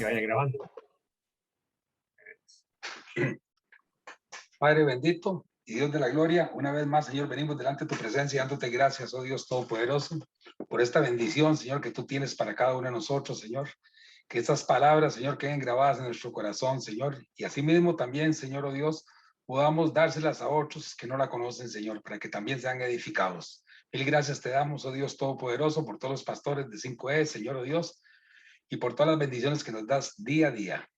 vaya grabando. Padre bendito y Dios de la gloria, una vez más, Señor, venimos delante de tu presencia dándote gracias, oh Dios Todopoderoso, por esta bendición, Señor, que tú tienes para cada uno de nosotros, Señor. Que estas palabras, Señor, queden grabadas en nuestro corazón, Señor. Y asimismo también, Señor, oh Dios, podamos dárselas a otros que no la conocen, Señor, para que también sean edificados. Mil gracias te damos, oh Dios Todopoderoso, por todos los pastores de 5E, Señor, oh Dios, y por todas las bendiciones que nos das día a día.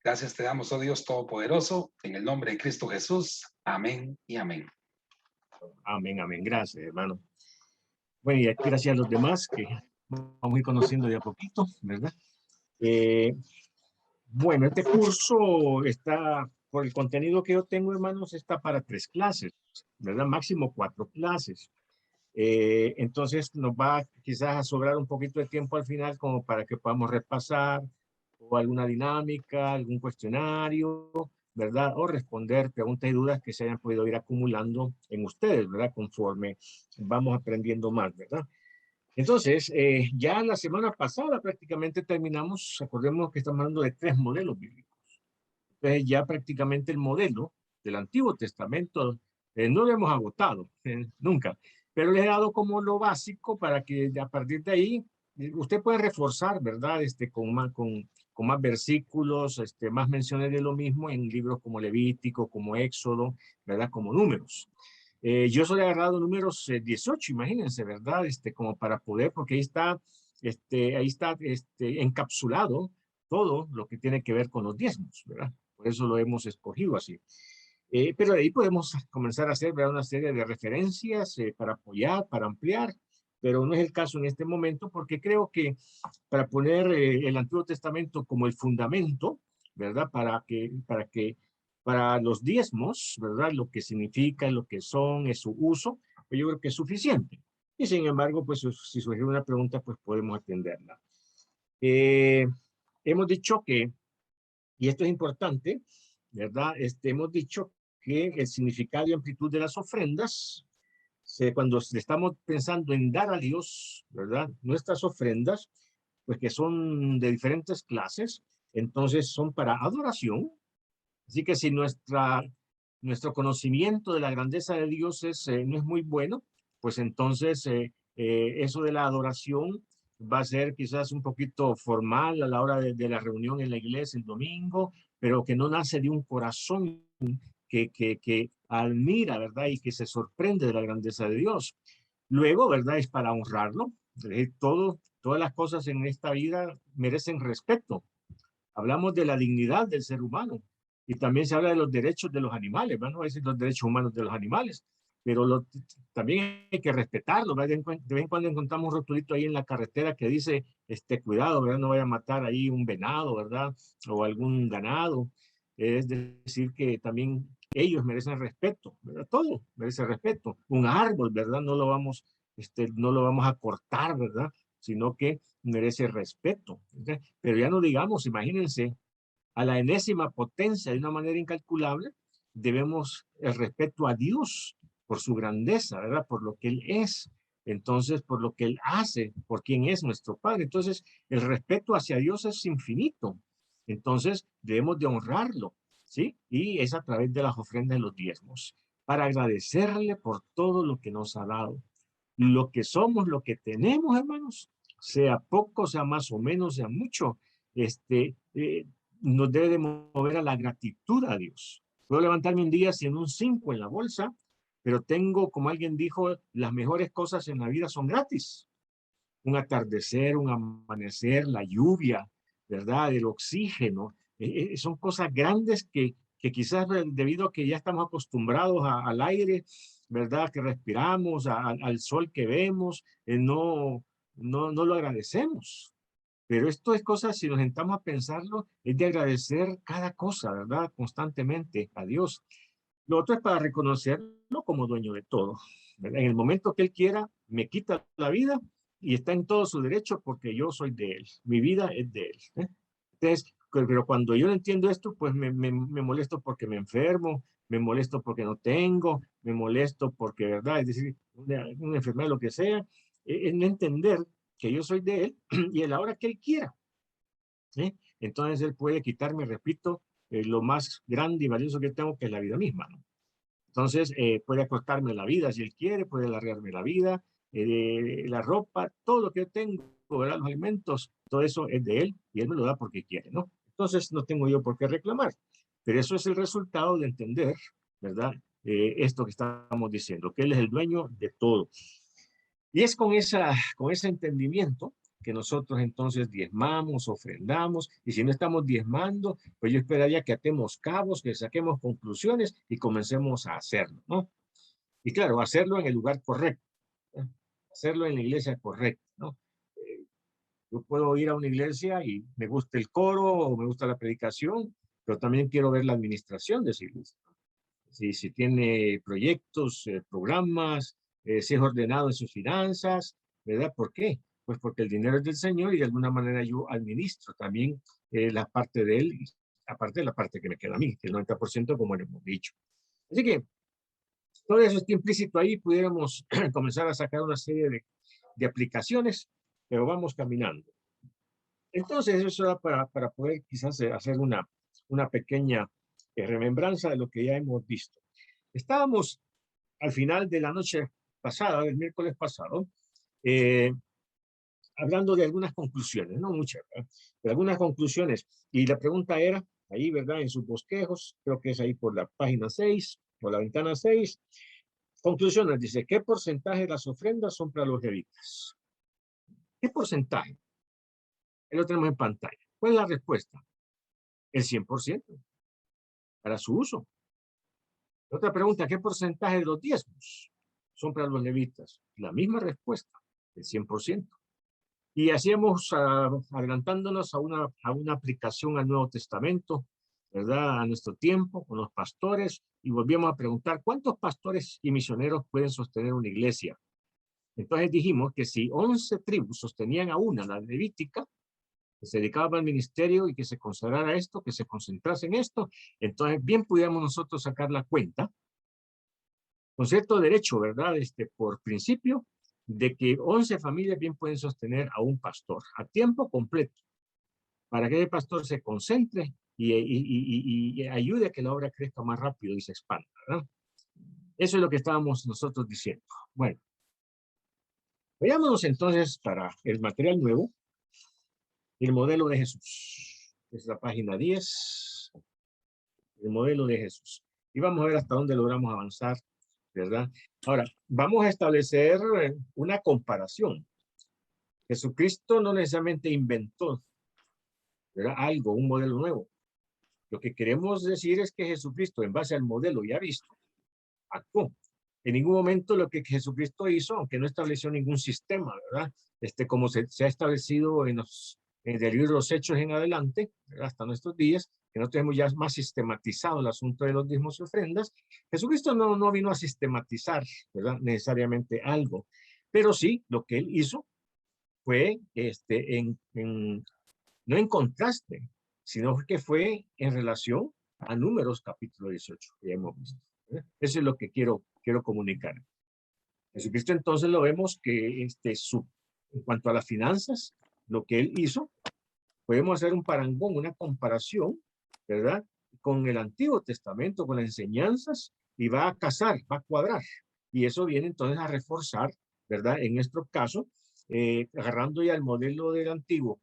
Gracias te damos, oh Dios Todopoderoso, en el nombre de Cristo Jesús. Amén y amén. Amén, amén. Gracias, hermano. Bueno, y gracias a los demás que vamos a ir conociendo de a poquito, ¿verdad? Bueno, este curso está, por el contenido que yo tengo, hermanos, está para 3 clases, ¿verdad? Máximo 4 clases. Entonces nos va quizás a sobrar un poquito de tiempo al final como para que podamos repasar o alguna dinámica, algún cuestionario, ¿verdad? O responder preguntas y dudas que se hayan podido ir acumulando en ustedes, ¿verdad? Conforme vamos aprendiendo más, ¿verdad? Entonces, ya la semana pasada prácticamente terminamos, recordemos que estamos hablando de 3 modelos bíblicos. Entonces ya prácticamente el modelo del Antiguo Testamento no lo hemos agotado, nunca, pero les he dado como lo básico para que a partir de ahí usted puede reforzar, ¿verdad? Con más versículos, más menciones de lo mismo en libros como Levítico, como Éxodo, ¿verdad? Como Números. Yo solo he agarrado números 18, imagínense, ¿verdad? Como para poder, porque ahí está encapsulado todo lo que tiene que ver con los diezmos, ¿verdad? Por eso lo hemos escogido así. Pero de ahí podemos comenzar a hacer, ¿verdad? Una serie de referencias para apoyar, para ampliar, pero no es el caso en este momento porque creo que para poner el Antiguo Testamento como el fundamento, ¿verdad? Para los diezmos, ¿verdad? Lo que significa, lo que son, es su uso, pues yo creo que es suficiente. Y sin embargo, pues si surge una pregunta, pues podemos atenderla. Hemos dicho que, y esto es importante, ¿verdad? Hemos dicho que el significado y amplitud de las ofrendas, cuando estamos pensando en dar a Dios, ¿verdad? Nuestras ofrendas, pues que son de diferentes clases, entonces son para adoración. Así que si nuestro conocimiento de la grandeza de Dios no es muy bueno, pues entonces eso de la adoración va a ser quizás un poquito formal a la hora de la reunión en la iglesia el domingo, pero que no nace de un corazón que admira, ¿verdad? Y que se sorprende de la grandeza de Dios. Luego, ¿verdad? Es para honrarlo. Todas las cosas en esta vida merecen respeto. Hablamos de la dignidad del ser humano y también se habla de los derechos de los animales, ¿verdad? No decir los derechos humanos de los animales, pero también hay que respetarlo, ¿verdad? De vez en cuando encontramos un rotulito ahí en la carretera que dice, cuidado, ¿verdad? No vaya a matar ahí un venado, ¿verdad? O algún ganado. Es decir, que también ellos merecen respeto, ¿verdad? Todo merece respeto. Un árbol, ¿verdad? No lo vamos a cortar, ¿verdad? Sino que merece respeto. ¿Verdad? Pero ya no digamos, imagínense, a la enésima potencia de una manera incalculable, debemos el respeto a Dios por su grandeza, ¿verdad? Por lo que Él es, entonces por lo que Él hace, por quien es nuestro Padre. Entonces el respeto hacia Dios es infinito. Entonces debemos de honrarlo, ¿sí? Y es a través de las ofrendas de los diezmos, para agradecerle por todo lo que nos ha dado. Lo que somos, lo que tenemos, hermanos, sea poco, sea más o menos, sea mucho, nos debe de mover a la gratitud a Dios. Puedo levantarme un día sin un 5 en la bolsa, pero tengo, como alguien dijo, las mejores cosas en la vida son gratis. Un atardecer, un amanecer, la lluvia, ¿verdad? El oxígeno. Son cosas grandes que quizás debido a que ya estamos acostumbrados al aire, ¿verdad? Que respiramos, al sol que vemos, no lo agradecemos. Pero esto es cosas, si nos sentamos a pensarlo, es de agradecer cada cosa, ¿verdad? Constantemente a Dios. Lo otro es para reconocerlo como dueño de todo, ¿verdad? En el momento que Él quiera, me quita la vida y está en todo su derecho porque yo soy de Él. Mi vida es de Él. ¿Eh? Entonces, pero cuando yo no entiendo esto, pues me molesto porque me enfermo, me molesto porque no tengo, me molesto porque, ¿verdad? Es decir, una enfermedad, lo que sea, es no entender que yo soy de Él y a la hora que Él quiera. ¿Sí? entonces Él puede quitarme, repito, lo más grande y valioso que tengo, que es la vida misma, ¿no? Entonces, puede acortarme la vida si Él quiere, puede alargarme la vida, la ropa, todo lo que yo tengo, ¿verdad? Los alimentos, todo eso es de Él y Él me lo da porque quiere, ¿no? Entonces, no tengo yo por qué reclamar. Pero eso es el resultado de entender, ¿verdad? Esto que estamos diciendo, que Él es el dueño de todo. Y es con ese entendimiento que nosotros entonces diezmamos, ofrendamos, y si no estamos diezmando, pues yo esperaría que atemos cabos, que saquemos conclusiones y comencemos a hacerlo, ¿no? Y claro, hacerlo en el lugar correcto, ¿no? Hacerlo en la iglesia correcta, ¿no? Yo puedo ir a una iglesia y me gusta el coro o me gusta la predicación, pero también quiero ver la administración de esa iglesia. Si tiene proyectos, programas, si es ordenado en sus finanzas, ¿verdad? ¿Por qué? Pues porque el dinero es del Señor y de alguna manera yo administro también la parte de Él, aparte de la parte que me queda a mí, que el 90% como le hemos dicho. Así que todo eso está implícito ahí, pudiéramos comenzar a sacar una serie de aplicaciones, pero vamos caminando. Entonces, eso era para poder quizás hacer una pequeña remembranza de lo que ya hemos visto. Estábamos al final de la noche pasada, del miércoles pasado, eh, hablando de algunas conclusiones, no muchas, ¿verdad? De algunas conclusiones. Y la pregunta era, ahí, ¿verdad? En sus bosquejos, creo que es ahí por la página 6, por la ventana 6. Conclusiones, dice, ¿qué porcentaje de las ofrendas son para los levitas? ¿Qué porcentaje? Ahí lo tenemos en pantalla. ¿Cuál es la respuesta? El 100% para su uso. Otra pregunta, ¿qué porcentaje de los diezmos son para los levitas? La misma respuesta, el 100%. Y hacíamos, adelantándonos a una aplicación al Nuevo Testamento, ¿verdad? A nuestro tiempo, con los pastores, y volvíamos a preguntar, ¿cuántos pastores y misioneros pueden sostener una iglesia? Entonces dijimos que si 11 tribus sostenían a una, la levítica, que se dedicaba al ministerio y que se consagrara a esto, que se concentrase en esto, entonces bien pudiéramos nosotros sacar la cuenta, con cierto derecho, ¿verdad? Por principio, de que 11 familias bien pueden sostener a un pastor a tiempo completo, para que el pastor se concentre y ayude a que la obra crezca más rápido y se expanda, ¿verdad? Eso es lo que estábamos nosotros diciendo. Bueno, veámonos entonces para el material nuevo, el modelo de Jesús. Es la página 10, el modelo de Jesús. Y vamos a ver hasta dónde logramos avanzar, ¿verdad? Ahora, vamos a establecer una comparación. Jesucristo no necesariamente inventó, ¿verdad? Algo, un modelo nuevo. Lo que queremos decir es que Jesucristo, en base al modelo ya visto, actuó. En ningún momento lo que Jesucristo hizo, aunque no estableció ningún sistema, ¿verdad? Como se ha establecido en el libro de los Hechos en adelante, ¿verdad? Hasta nuestros días, que no tenemos ya más sistematizado el asunto de los diezmos y ofrendas. Jesucristo no vino a sistematizar, ¿verdad? Necesariamente algo, pero sí lo que él hizo fue no en contraste, sino que fue en relación a Números capítulo 18, que ya hemos visto. Eso es lo que quiero comunicar. Jesucristo entonces lo vemos que en cuanto a las finanzas, lo que él hizo, podemos hacer un parangón, una comparación, ¿verdad? Con el Antiguo Testamento, con las enseñanzas, y va a casar, va a cuadrar. Y eso viene entonces a reforzar, ¿verdad? En nuestro caso, agarrando ya el modelo del Antiguo,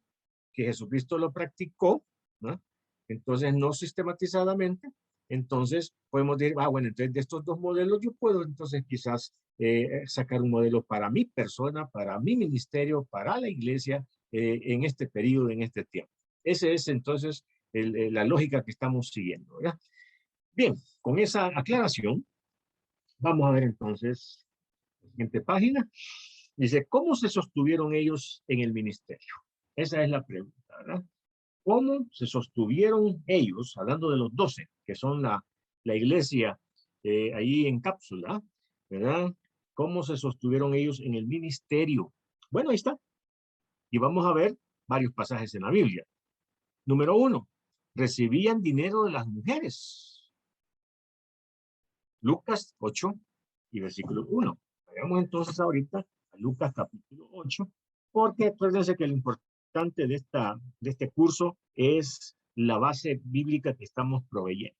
que Jesucristo lo practicó, ¿no? Entonces no sistematizadamente, entonces podemos decir, bueno, entonces de estos dos modelos yo puedo entonces quizás sacar un modelo para mi persona, para mi ministerio, para la iglesia, en este periodo, en este tiempo. Esa es entonces la lógica que estamos siguiendo, ¿verdad? Bien, con esa aclaración, vamos a ver entonces la siguiente página. Dice, ¿cómo se sostuvieron ellos en el ministerio? Esa es la pregunta, ¿verdad? ¿Cómo se sostuvieron ellos, hablando de los 12, que son la iglesia ahí en cápsula, ¿verdad? ¿Cómo se sostuvieron ellos en el ministerio? Bueno, ahí está. Y vamos a ver varios pasajes en la Biblia. Número 1, recibían dinero de las mujeres. Lucas 8 y versículo 1. Vayamos entonces ahorita a Lucas capítulo 8, porque acuérdense que lo importante de este curso es la base bíblica que estamos proveyendo.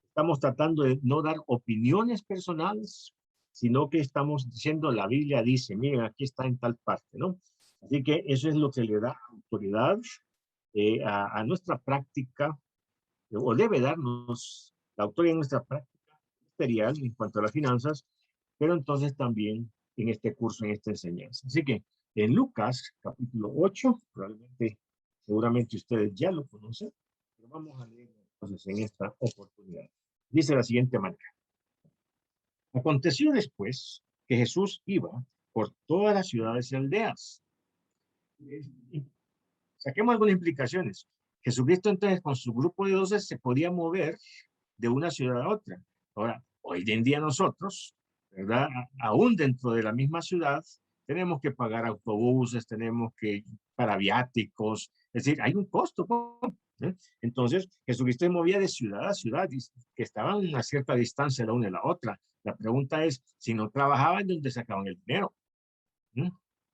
Estamos tratando de no dar opiniones personales, sino que estamos diciendo, la Biblia dice, miren, aquí está en tal parte, ¿no? Así que eso es lo que le da autoridad a nuestra práctica, o debe darnos la autoridad en nuestra práctica material en cuanto a las finanzas, pero entonces también en este curso, en esta enseñanza. Así que en Lucas, capítulo 8, seguramente ustedes ya lo conocen, pero vamos a leer entonces en esta oportunidad. Dice de la siguiente manera. Aconteció después que Jesús iba por todas las ciudades y aldeas. Saquemos algunas implicaciones. Jesucristo entonces con su grupo de 12 se podía mover de una ciudad a otra. Ahora, hoy en día nosotros, ¿verdad? Aún dentro de la misma ciudad, tenemos que pagar autobuses, tenemos que para viáticos, es decir, hay un costo, ¿eh? Entonces, Jesucristo se movía de ciudad a ciudad, que estaban a una cierta distancia la una de la otra. La pregunta es, si no trabajaban, ¿de dónde sacaban el dinero? ¿Mm?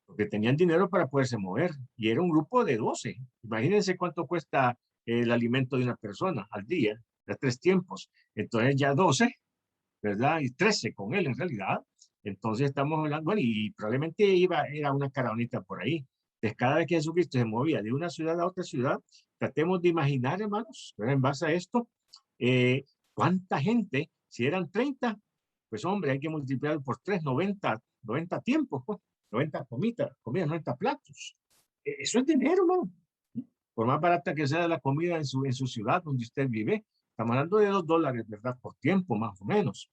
Porque tenían dinero para poderse mover, y era un grupo de 12. Imagínense cuánto cuesta el alimento de una persona al día, de 3 tiempos. Entonces ya 12, ¿verdad? Y 13 con él en realidad. Entonces estamos hablando, bueno, y probablemente era una caravanita por ahí. Entonces cada vez que Jesucristo se movía de una ciudad a otra ciudad, tratemos de imaginar, hermanos, ¿verdad? En base a esto, ¿cuánta gente? Si eran 30, pues hombre, hay que multiplicar por 3, 90 tiempos, pues, 90 comidas, 90 platos. Eso es dinero, ¿no? Por más barata que sea la comida en su ciudad donde usted vive, estamos hablando de $2, ¿verdad? Por tiempo, más o menos.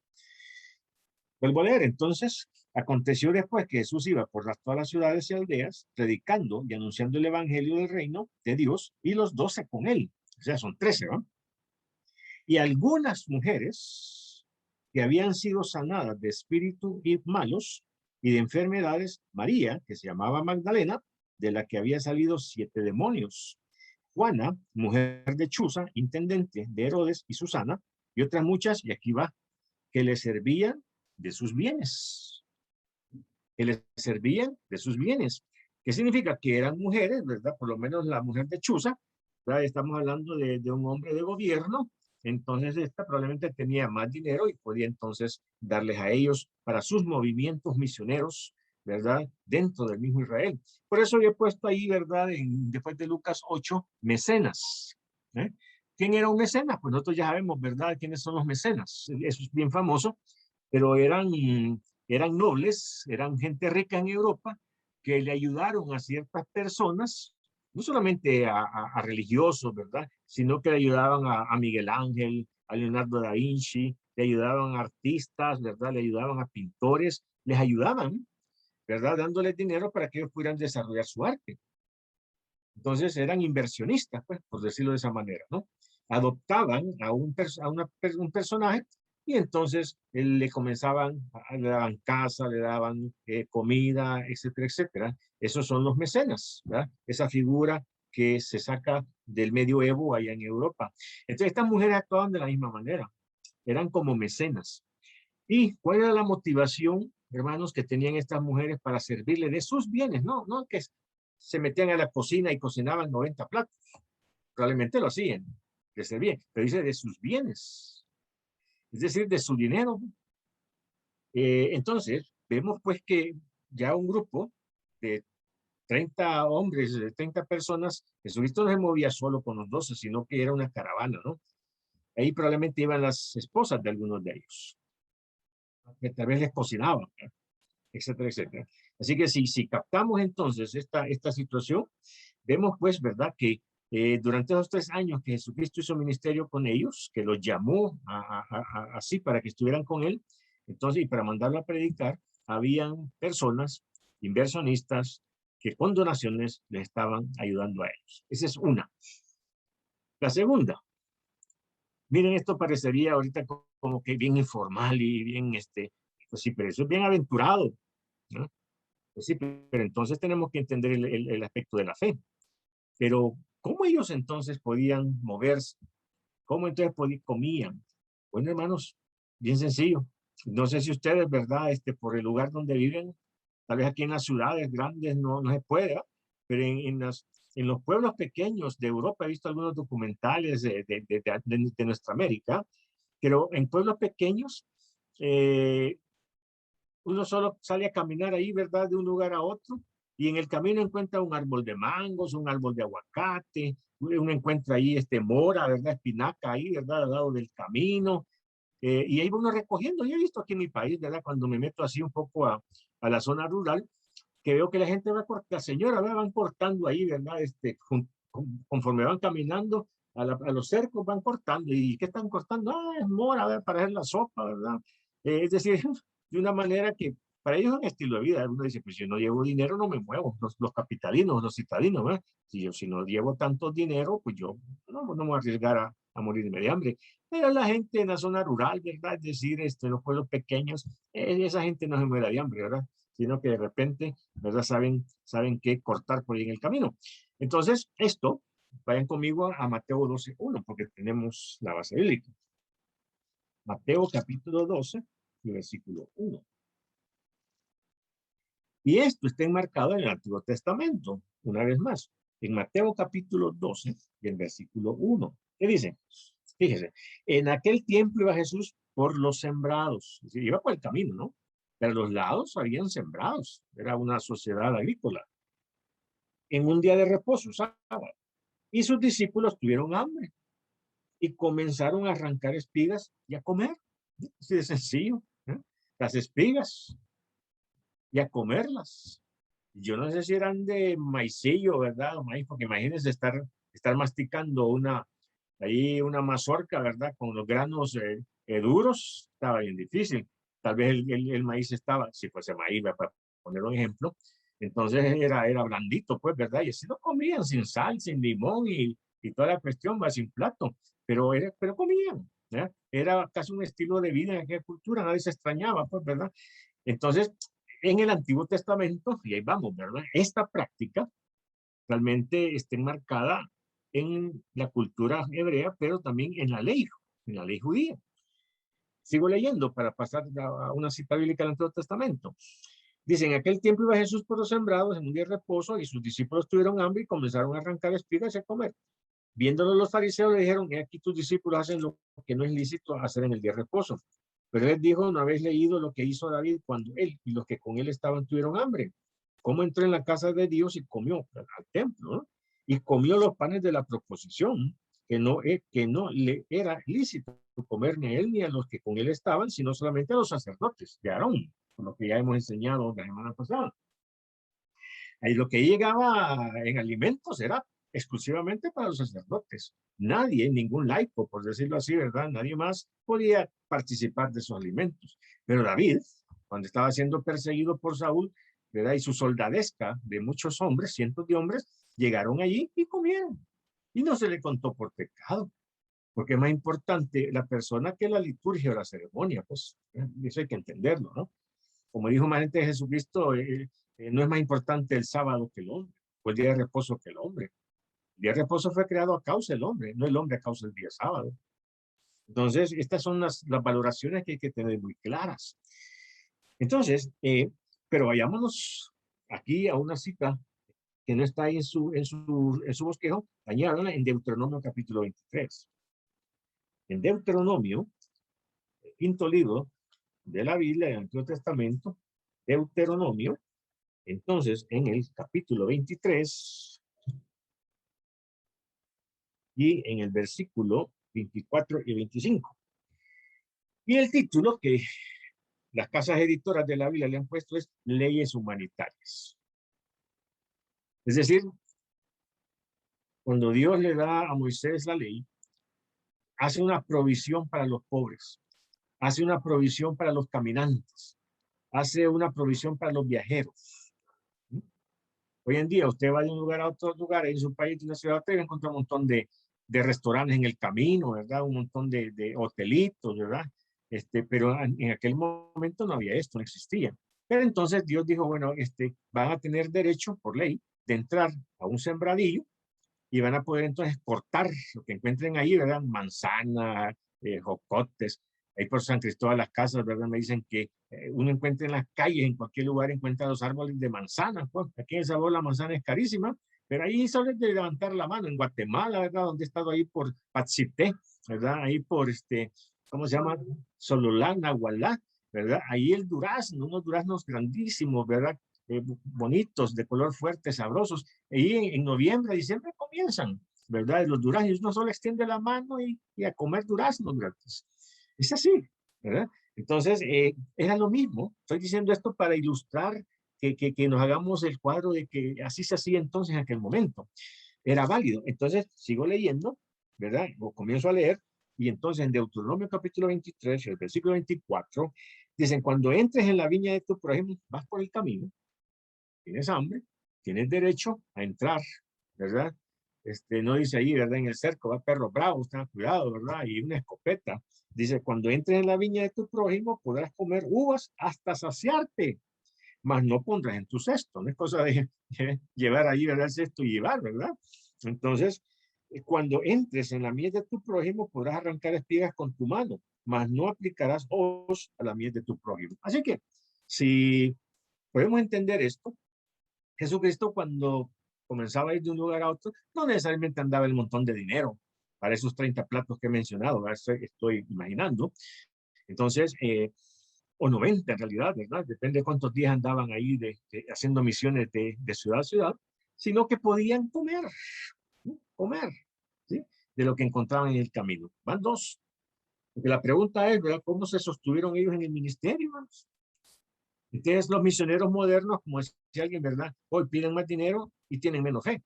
Vuelvo a leer. Entonces, aconteció después que Jesús iba por todas las ciudades y aldeas, predicando y anunciando el evangelio del reino de Dios, y los 12 con él. O sea, son 13, ¿no? Y algunas mujeres que habían sido sanadas de espíritus malos y de enfermedades, María, que se llamaba Magdalena, de la que había salido 7 demonios, Juana, mujer de Chuza, intendente de Herodes, y Susana, y otras muchas, y aquí va, que le servían de sus bienes. Que le servían de sus bienes. ¿Qué significa? Que eran mujeres, ¿verdad? Por lo menos la mujer de Chuza, ¿verdad? Estamos hablando de un hombre de gobierno, entonces esta probablemente tenía más dinero y podía entonces darles a ellos para sus movimientos misioneros, ¿verdad? Dentro del mismo Israel. Por eso yo he puesto ahí, ¿verdad? Después de Lucas 8, mecenas. ¿Eh? ¿Quién era un mecenas? Pues nosotros ya sabemos, ¿verdad? ¿Quiénes son los mecenas? Eso es bien famoso, pero eran nobles, eran gente rica en Europa que le ayudaron a ciertas personas, no solamente a religiosos, ¿verdad? Sino que le ayudaban a Miguel Ángel, a Leonardo da Vinci, le ayudaban a artistas, ¿verdad? Le ayudaban a pintores, les ayudaban, ¿verdad? Dándoles dinero para que ellos pudieran desarrollar su arte. Entonces eran inversionistas, pues, por decirlo de esa manera, ¿no? Adoptaban a un personaje y entonces le comenzaban, le daban casa, le daban comida, etcétera, etcétera. Esos son los mecenas, ¿verdad? Esa figura que se saca del medioevo allá en Europa. Entonces estas mujeres actuaban de la misma manera, eran como mecenas. ¿Y cuál era la motivación, hermanos, que tenían estas mujeres para servirle de sus bienes? No que se metían a la cocina y cocinaban 90 platos. Probablemente lo hacían, de servían, pero dice de sus bienes, es decir, de su dinero. Entonces, vemos pues que ya un grupo de 30 hombres, de 30 personas, Jesucristo no se movía solo con los 12, sino que era una caravana, ¿no? Ahí probablemente iban las esposas de algunos de ellos, que tal vez les cocinaban, ¿no? Etcétera, etcétera. Así que si captamos entonces esta situación, vemos pues, ¿verdad? Que durante esos 3 años que Jesucristo hizo ministerio con ellos, que los llamó así para que estuvieran con él, entonces, y para mandarlo a predicar, habían personas, inversionistas, que con donaciones les estaban ayudando a ellos. Esa es una. La segunda, miren, esto parecería ahorita como que bien informal y bien, pues sí, pero eso es bien aventurado, ¿no? Pues sí, pero entonces tenemos que entender el aspecto de la fe. Pero, ¿cómo ellos entonces podían moverse? ¿Cómo entonces comían? Bueno, hermanos, bien sencillo. No sé si ustedes, ¿verdad? Por el lugar donde viven, tal vez aquí en las ciudades grandes no se puede, ¿verdad? Pero en los pueblos pequeños de Europa, he visto algunos documentales de nuestra América, pero en pueblos pequeños, uno solo sale a caminar ahí, ¿verdad? De un lugar a otro, y en el camino encuentra un árbol de mangos, un árbol de aguacate, uno encuentra ahí mora, ¿verdad? Espinaca ahí, ¿verdad? Al lado del camino, y ahí va uno recogiendo. Yo he visto aquí en mi país, ¿verdad? Cuando me meto así un poco a la zona rural, que veo que la gente va cortando, la señora van cortando ahí, ¿verdad? Conforme van caminando a los cercos, van cortando. ¿Y qué están cortando? Ah, es mora, ¿verdad? Para hacer la sopa, ¿verdad? Es decir, de una manera que para ellos es un estilo de vida. Uno dice, pues si no llevo dinero, no me muevo. Los capitalinos, los citadinos, ¿verdad? Si no llevo tanto dinero, pues yo no me voy a arriesgar a morirme de hambre. Pero la gente en la zona rural, ¿verdad? Es decir, los pueblos pequeños, esa gente no se muere de hambre, ¿verdad? Sino que de repente, ¿verdad? Saben qué cortar por ahí en el camino. Entonces, vayan conmigo a Mateo 12:1, porque tenemos la base bíblica. Mateo capítulo 12, versículo 1. Y esto está enmarcado en el Antiguo Testamento, una vez más, en Mateo capítulo 12 y el versículo 1. ¿Qué dice? Fíjese, en aquel tiempo iba Jesús por los sembrados, es decir, iba por el camino, ¿no? Pero los lados habían sembrados, era una sociedad agrícola. En un día de reposo, sábado, y sus discípulos tuvieron hambre y comenzaron a arrancar espigas y a comer. Así de sencillo, ¿eh? Las espigas y a comerlas. Yo no sé si eran de maicillo, ¿verdad? O maíz, porque imagínense estar masticando una mazorca, ¿verdad? Con los granos duros, estaba bien difícil. Tal vez el maíz estaba, si fuese maíz, para poner un ejemplo, entonces era blandito, pues, ¿verdad? Y así lo comían sin sal, sin limón y toda la cuestión, va sin plato, pero comían, ¿eh? Era casi un estilo de vida en aquella cultura, nadie se extrañaba, pues, ¿verdad? Entonces, en el Antiguo Testamento, y ahí vamos, ¿verdad? Esta práctica realmente está enmarcada en la cultura hebrea, pero también en la ley judía. Sigo leyendo para pasar a una cita bíblica del Antiguo Testamento. Dice, en aquel tiempo iba Jesús por los sembrados en un día de reposo y sus discípulos tuvieron hambre y comenzaron a arrancar espigas y a comer. Viéndolo los fariseos le dijeron, aquí tus discípulos hacen lo que no es lícito hacer en el día de reposo. Pero él dijo, ¿no habéis leído lo que hizo David cuando él y los que con él estaban tuvieron hambre? Cómo entró en la casa de Dios y comió al templo, ¿no? Y comió los panes de la proposición, que no le era lícito comer ni a él ni a los que con él estaban, sino solamente a los sacerdotes de Aarón, por lo que ya hemos enseñado la semana pasada. Ahí lo que llegaba en alimentos era exclusivamente para los sacerdotes. Nadie, ningún laico, por decirlo así, ¿verdad? Nadie más podía participar de esos alimentos. Pero David, cuando estaba siendo perseguido por Saúl, ¿verdad? Y su soldadesca de muchos hombres, cientos de hombres, llegaron allí y comieron. Y no se le contó por pecado, porque es más importante la persona que la liturgia o la ceremonia, pues eso hay que entenderlo, ¿no? Como dijo más gente de Jesucristo, no es más importante el sábado que el hombre, o el día de reposo que el hombre. El día de reposo fue creado a causa del hombre, no el hombre a causa del día sábado. Entonces, estas son las valoraciones que hay que tener muy claras. Entonces, pero vayámonos aquí a una cita que no está ahí en su bosquejo, añádala en Deuteronomio capítulo 23. En Deuteronomio, el quinto libro de la Biblia del Antiguo Testamento, Deuteronomio, entonces en el capítulo 23 y en el versículo 24 y 25. Y el título que las casas editoras de la Biblia le han puesto es Leyes Humanitarias. Es decir, cuando Dios le da a Moisés la ley, hace una provisión para los pobres, hace una provisión para los caminantes, hace una provisión para los viajeros. Hoy en día usted va de un lugar a otro lugar, en su país, de una ciudad a otra, y encuentra un montón de restaurantes en el camino, ¿verdad? Un montón de hotelitos, ¿verdad? Pero en aquel momento no había esto, no existía. Pero entonces Dios dijo, bueno, van a tener derecho por ley de entrar a un sembradillo y van a poder entonces cortar lo que encuentren ahí, ¿verdad? Manzana, jocotes. Ahí por San Cristóbal las Casas, ¿verdad? Me dicen que uno encuentra en las calles, en cualquier lugar, encuentra los árboles de manzana. Pues aquí en El Salvador la manzana es carísima, Pero ahí solo es de levantar la mano. En Guatemala, ¿verdad? Donde he estado ahí por Patsité, ¿verdad? Ahí por ¿cómo se llama? Sololán, Nahualá, ¿verdad? Ahí el durazno, unos duraznos grandísimos, ¿verdad? Bonitos, de color fuerte, sabrosos. Ahí en noviembre, diciembre comienzan, ¿verdad? Los duraznos, uno solo extiende la mano y a comer duraznos gratis. Es así, ¿verdad? Entonces, era lo mismo. Estoy diciendo esto para ilustrar que nos hagamos el cuadro de que así se hacía entonces en aquel momento. Era válido. Entonces, sigo leyendo, ¿verdad? O comienzo a leer, y entonces en Deuteronomio capítulo 23, el versículo 24, dicen, cuando entres en la viña de tu prójimo, vas por el camino, tienes hambre, tienes derecho a entrar, ¿verdad? No dice ahí, ¿verdad? En el cerco, va perro bravo, ten cuidado, ¿verdad? Y una escopeta. Dice, cuando entres en la viña de tu prójimo, podrás comer uvas hasta saciarte, mas no pondrás en tu cesto. No es cosa de llevar ahí, ¿verdad? El cesto y llevar, ¿verdad? Entonces, cuando entres en la mies de tu prójimo, podrás arrancar espigas con tu mano, mas no aplicarás hoz a la mies de tu prójimo. Así que, si podemos entender esto, Jesucristo cuando comenzaba a ir de un lugar a otro, no necesariamente andaba el montón de dinero para esos 30 platos que he mencionado, estoy imaginando. Entonces, o 90 en realidad, ¿verdad? Depende de cuántos días andaban ahí haciendo misiones de ciudad a ciudad, sino que podían comer, ¿sí? Comer, ¿sí? De lo que encontraban en el camino. Van dos. Porque la pregunta es, ¿verdad? ¿Cómo se sostuvieron ellos en el ministerio, hermanos? Entonces, los misioneros modernos, como decía alguien, ¿verdad? Hoy piden más dinero y tienen menos fe.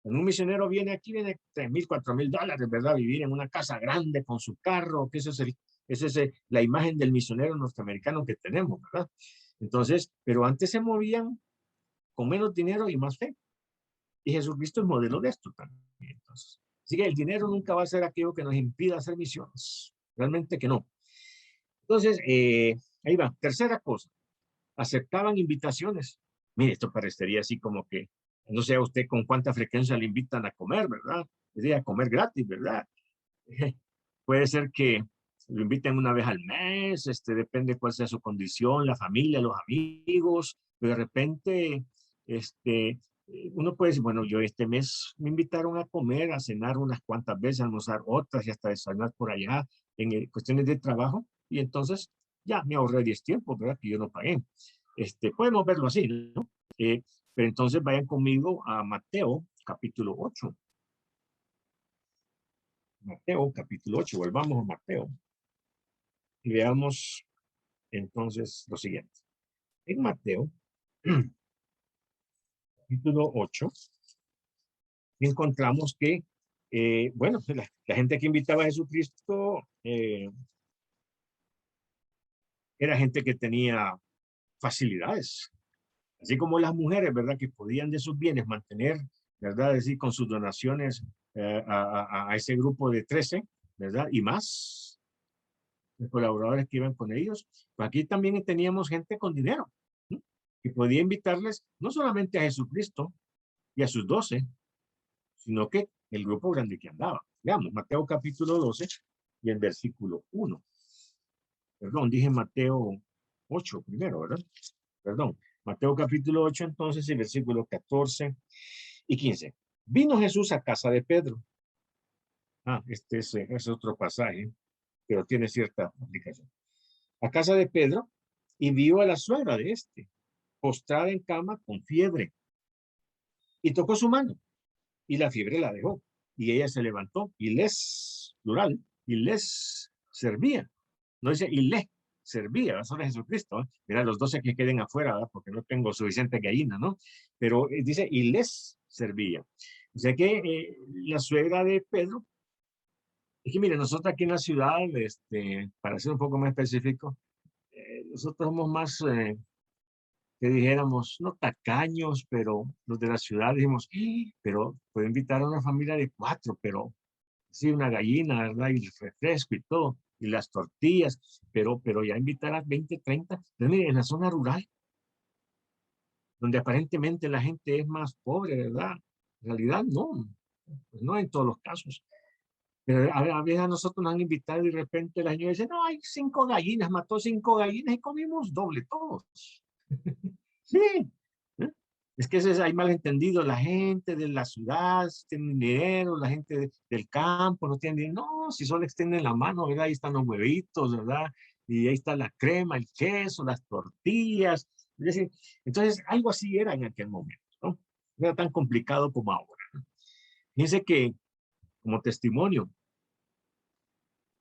Cuando un misionero viene aquí, viene $3,000, $4,000, ¿verdad? Vivir en una casa grande con su carro, que esa es la imagen del misionero norteamericano que tenemos, ¿verdad? Entonces, pero antes se movían con menos dinero y más fe. Y Jesucristo es modelo de esto también. Entonces, así que el dinero nunca va a ser aquello que nos impida hacer misiones. Realmente que no. Entonces, ahí va. Tercera cosa. Aceptaban invitaciones. Mire, esto parecería así como que, no sé a usted con cuánta frecuencia le invitan a comer, ¿verdad? Es decir, a comer gratis, ¿verdad? Puede ser que lo inviten una vez al mes, depende cuál sea su condición, la familia, los amigos, pero de repente, uno puede decir, bueno, yo este mes me invitaron a comer, a cenar unas cuantas veces, a almorzar otras y hasta desayunar por allá en cuestiones de trabajo, y entonces ya me ahorré 10 tiempos, ¿verdad? Que yo no pagué. Podemos verlo así, ¿no? Pero entonces vayan conmigo a Mateo, capítulo 8. Mateo, capítulo 8, volvamos a Mateo. Y veamos entonces lo siguiente. En Mateo, capítulo 8, encontramos que, bueno, la gente que invitaba a Jesucristo era gente que tenía facilidades, así como las mujeres, ¿verdad? Que podían de sus bienes mantener, ¿verdad? Es decir, con sus donaciones a ese grupo de 13, ¿verdad? Y más, los colaboradores que iban con ellos. Pues aquí también teníamos gente con dinero, ¿no? Que podía invitarles no solamente a Jesucristo y a sus 12, sino que el grupo grande que andaba. Veamos, Mateo capítulo 12 y el versículo 1. Perdón, dije Mateo 8 primero, ¿verdad? Perdón, Mateo capítulo 8 entonces y versículos 14 y 15. Vino Jesús a casa de Pedro. Este es otro pasaje, pero tiene cierta aplicación. A casa de Pedro y vio a la suegra de este, postrada en cama con fiebre, y tocó su mano, y la fiebre la dejó, y ella se levantó, y les, plural, y les servía. No dice, y les servía, eso es Jesucristo. Mira, los 12 que queden afuera, ¿verdad? Porque no tengo suficiente gallina, ¿no? Pero dice, y les servía. O sea que la suegra de Pedro, es que mire, nosotros aquí en la ciudad, para ser un poco más específico, nosotros somos más, que dijéramos, no tacaños, pero los de la ciudad dijimos, pero puedo invitar a una familia de 4, pero sí, una gallina, ¿verdad? Y el refresco y todo, y las tortillas, pero ya invitar a 20, 30. Pero mire, en la zona rural, donde aparentemente la gente es más pobre, ¿verdad? En realidad no, pues no en todos los casos. Pero a veces a nosotros nos han invitado y de repente la señora dice, no, hay 5 gallinas, mató 5 gallinas y comimos doble todos. Sí, ¿eh? Es que hay malentendido, la gente de la ciudad tiene dinero, la gente del campo no tiene dinero. No, si solo extienden la mano, ¿verdad? Ahí están los huevitos, ¿verdad? Y ahí está la crema, el queso, las tortillas. Es decir, entonces algo así era en aquel momento, ¿no? No era tan complicado como ahora, ¿no? Fíjense que, como testimonio,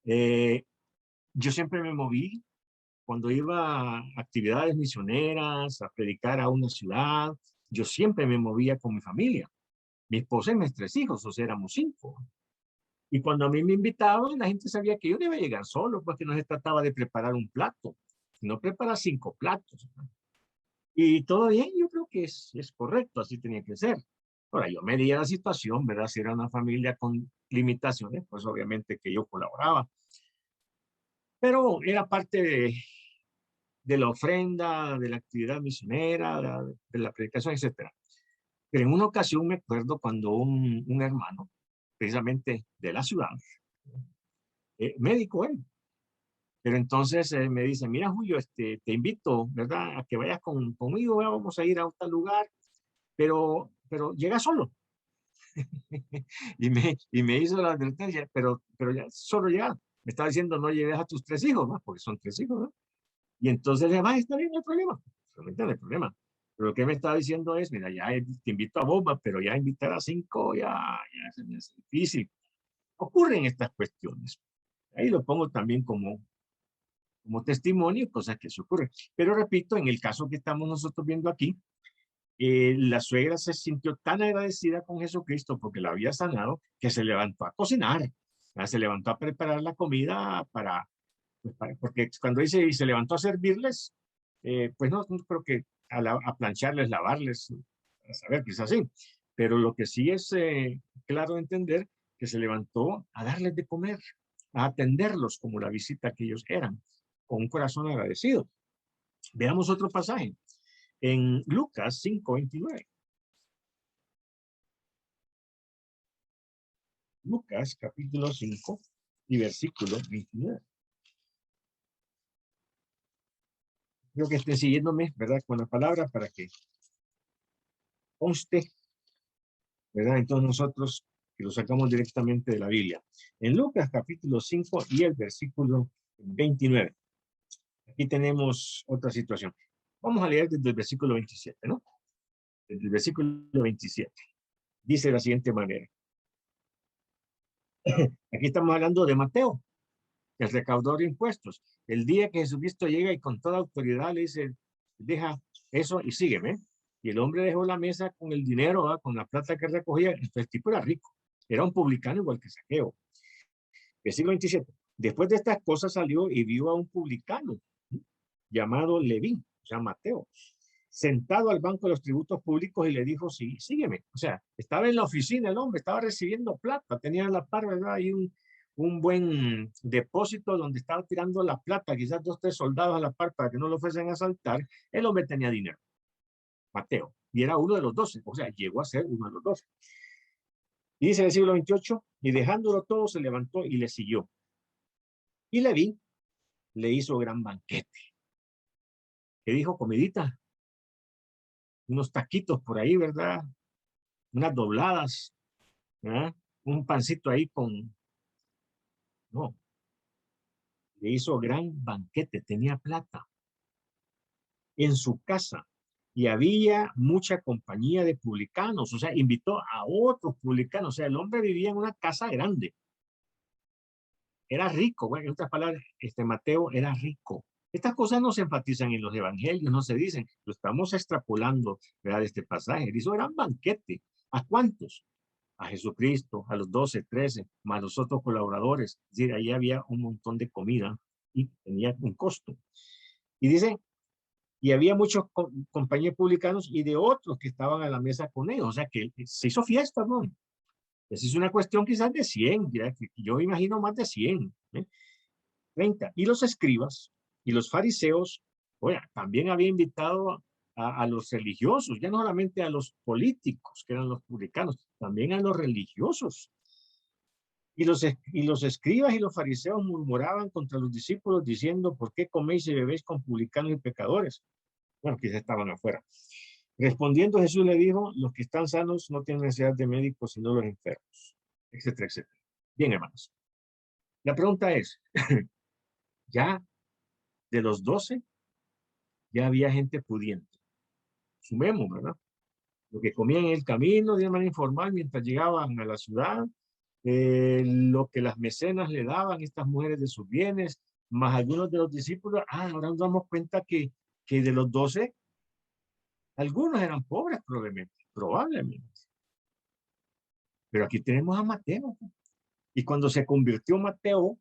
eh, yo siempre me moví cuando iba a actividades misioneras, a predicar a una ciudad, yo siempre me movía con mi familia. Mi esposa y mis 3 hijos, o sea, éramos 5. Y cuando a mí me invitaban, la gente sabía que yo no iba a llegar solo, porque no se trataba de preparar un plato, sino preparar 5 platos, ¿no? Y todo bien, yo creo que es correcto, así tenía que ser. Ahora, yo medía la situación, ¿verdad? Si era una familia con limitaciones, pues obviamente que yo colaboraba. Pero era parte de la ofrenda, de la actividad misionera, de la predicación, etcétera. Pero en una ocasión me acuerdo cuando un hermano, precisamente de la ciudad, médico él, pero entonces me dice, mira Julio, te invito, ¿verdad? A que vayas conmigo, vamos a ir a otro lugar, pero llega solo. y me hizo la advertencia, pero ya solo llega. Me estaba diciendo, no lleves a tus 3 hijos, ¿no? Porque son 3 hijos, ¿no? Y entonces le va, está bien, no hay problema. Realmente no hay problema. Pero lo que me estaba diciendo es, mira, ya te invito a bomba, pero ya invitar a 5 ya se me hace difícil. Ocurren estas cuestiones. Ahí lo pongo también como testimonio, cosas que se ocurren. Pero repito, en el caso que estamos nosotros viendo aquí, la suegra se sintió tan agradecida con Jesucristo porque la había sanado que se levantó a cocinar. Se levantó a preparar la comida porque cuando dice y se levantó a servirles, pues no creo que a plancharles, lavarles, a saber que es así. Pero lo que sí es claro entender que se levantó a darles de comer, a atenderlos como la visita que ellos eran, con un corazón agradecido. Veamos otro pasaje en Lucas 5:29. Lucas capítulo 5 y versículo 29. Creo que estén siguiéndome, ¿verdad? Con la palabra para que conste, ¿verdad? Entonces nosotros que lo sacamos directamente de la Biblia. En Lucas capítulo 5 y el versículo 29. Aquí tenemos otra situación. Vamos a leer desde el versículo 27, ¿no? Desde el versículo 27. Dice de la siguiente manera. Aquí estamos hablando de Mateo, el recaudador de impuestos. El día que Jesucristo llega y con toda autoridad le dice, deja eso y sígueme. Y el hombre dejó la mesa con el dinero, ¿verdad? Con la plata que recogía. El tipo era rico. Era un publicano igual que Zaqueo. Versículo 27. Después de estas cosas salió y vio a un publicano llamado Leví, o sea, Mateo, sentado al banco de los tributos públicos y le dijo, sí, sígueme. O sea, estaba en la oficina el hombre, estaba recibiendo plata, tenía a la par, ¿verdad? Ahí un buen depósito donde estaba tirando la plata, quizás 2 o 3 soldados a la par para que no lo fuesen a asaltar. El hombre tenía dinero, Mateo, y era uno de los 12, o sea, llegó a ser uno de los 12. Y dice en el siglo 28, y dejándolo todo se levantó y le siguió. Y Leví le hizo gran banquete. Que dijo, comidita, unos taquitos por ahí, ¿verdad? Unas dobladas, ¿verdad? Un pancito ahí con... No, le hizo gran banquete, tenía plata en su casa y había mucha compañía de publicanos, o sea, invitó a otros publicanos, o sea, el hombre vivía en una casa grande, era rico, bueno, en otras palabras, Mateo era rico. Estas cosas no se enfatizan en los evangelios, no se dicen, lo estamos extrapolando, ¿verdad? De este pasaje, hizo gran banquete. ¿A cuántos? A Jesucristo, a los 12, 13, más los otros colaboradores. Es decir, ahí había un montón de comida y tenía un costo. Y dice, y había muchos compañeros publicanos y de otros que estaban a la mesa con ellos. O sea, que se hizo fiesta, ¿no? Esa es una cuestión quizás de 100, yo imagino más de 100, ¿eh? 30. Y los escribas y los fariseos, oye, también había invitado a los religiosos, ya no solamente a los políticos, que eran los publicanos, también a los religiosos. Y los escribas y los fariseos murmuraban contra los discípulos diciendo, ¿por qué coméis y bebéis con publicanos y pecadores? Bueno, quizás estaban afuera. Respondiendo Jesús le dijo, los que están sanos no tienen necesidad de médicos, sino los enfermos, etcétera, etcétera. Bien, hermanos. La pregunta es, ya de los 12, ya había gente pudiente. Sumemos, ¿verdad? Lo que comían en el camino de manera informal mientras llegaban a la ciudad, lo que las mecenas le daban estas mujeres de sus bienes, más algunos de los discípulos. Ahora nos damos cuenta que de los 12, algunos eran pobres probablemente. Pero aquí tenemos a Mateo. Y cuando se convirtió Mateo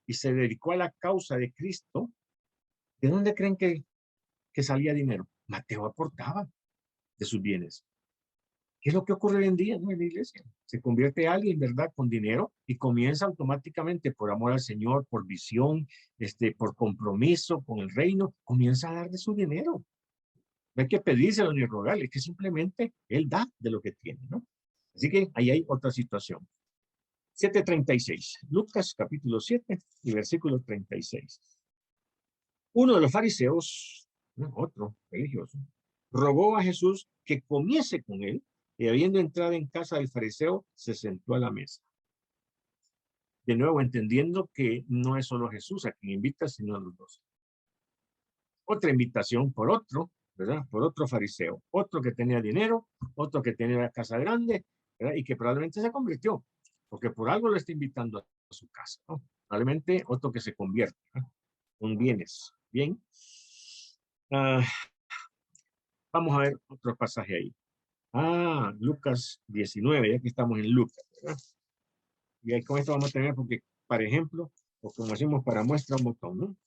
y se dedicó a la causa de Cristo, ¿de dónde creen que salía dinero? Mateo aportaba de sus bienes. ¿Qué es lo que ocurre hoy en día, ¿no? En la iglesia? Se convierte alguien, ¿verdad?, con dinero y comienza automáticamente, por amor al Señor, por visión, por compromiso con el reino, comienza a dar de su dinero. No hay que pedírselo ni rogarle, es que simplemente él da de lo que tiene, ¿no? Así que ahí hay otra situación. 7:36. Lucas capítulo 7 y versículo 36. Uno de los fariseos, otro religioso, rogó a Jesús que comiese con él, y habiendo entrado en casa del fariseo, se sentó a la mesa. De nuevo, entendiendo que no es solo Jesús a quien invita, sino a los 12. Otra invitación por otro, ¿verdad? Por otro fariseo, otro que tenía dinero, otro que tenía la casa grande, ¿verdad? Y que probablemente se convirtió, porque por algo lo está invitando a su casa, ¿no? Probablemente otro que se convierte, ¿no? Con bienes. Bien. Vamos a ver otro pasaje ahí. Lucas 19, ya que estamos en Lucas, ¿verdad? Y ahí con esto vamos a tener, porque, por ejemplo, o como decimos, para muestra un botón, ¿no?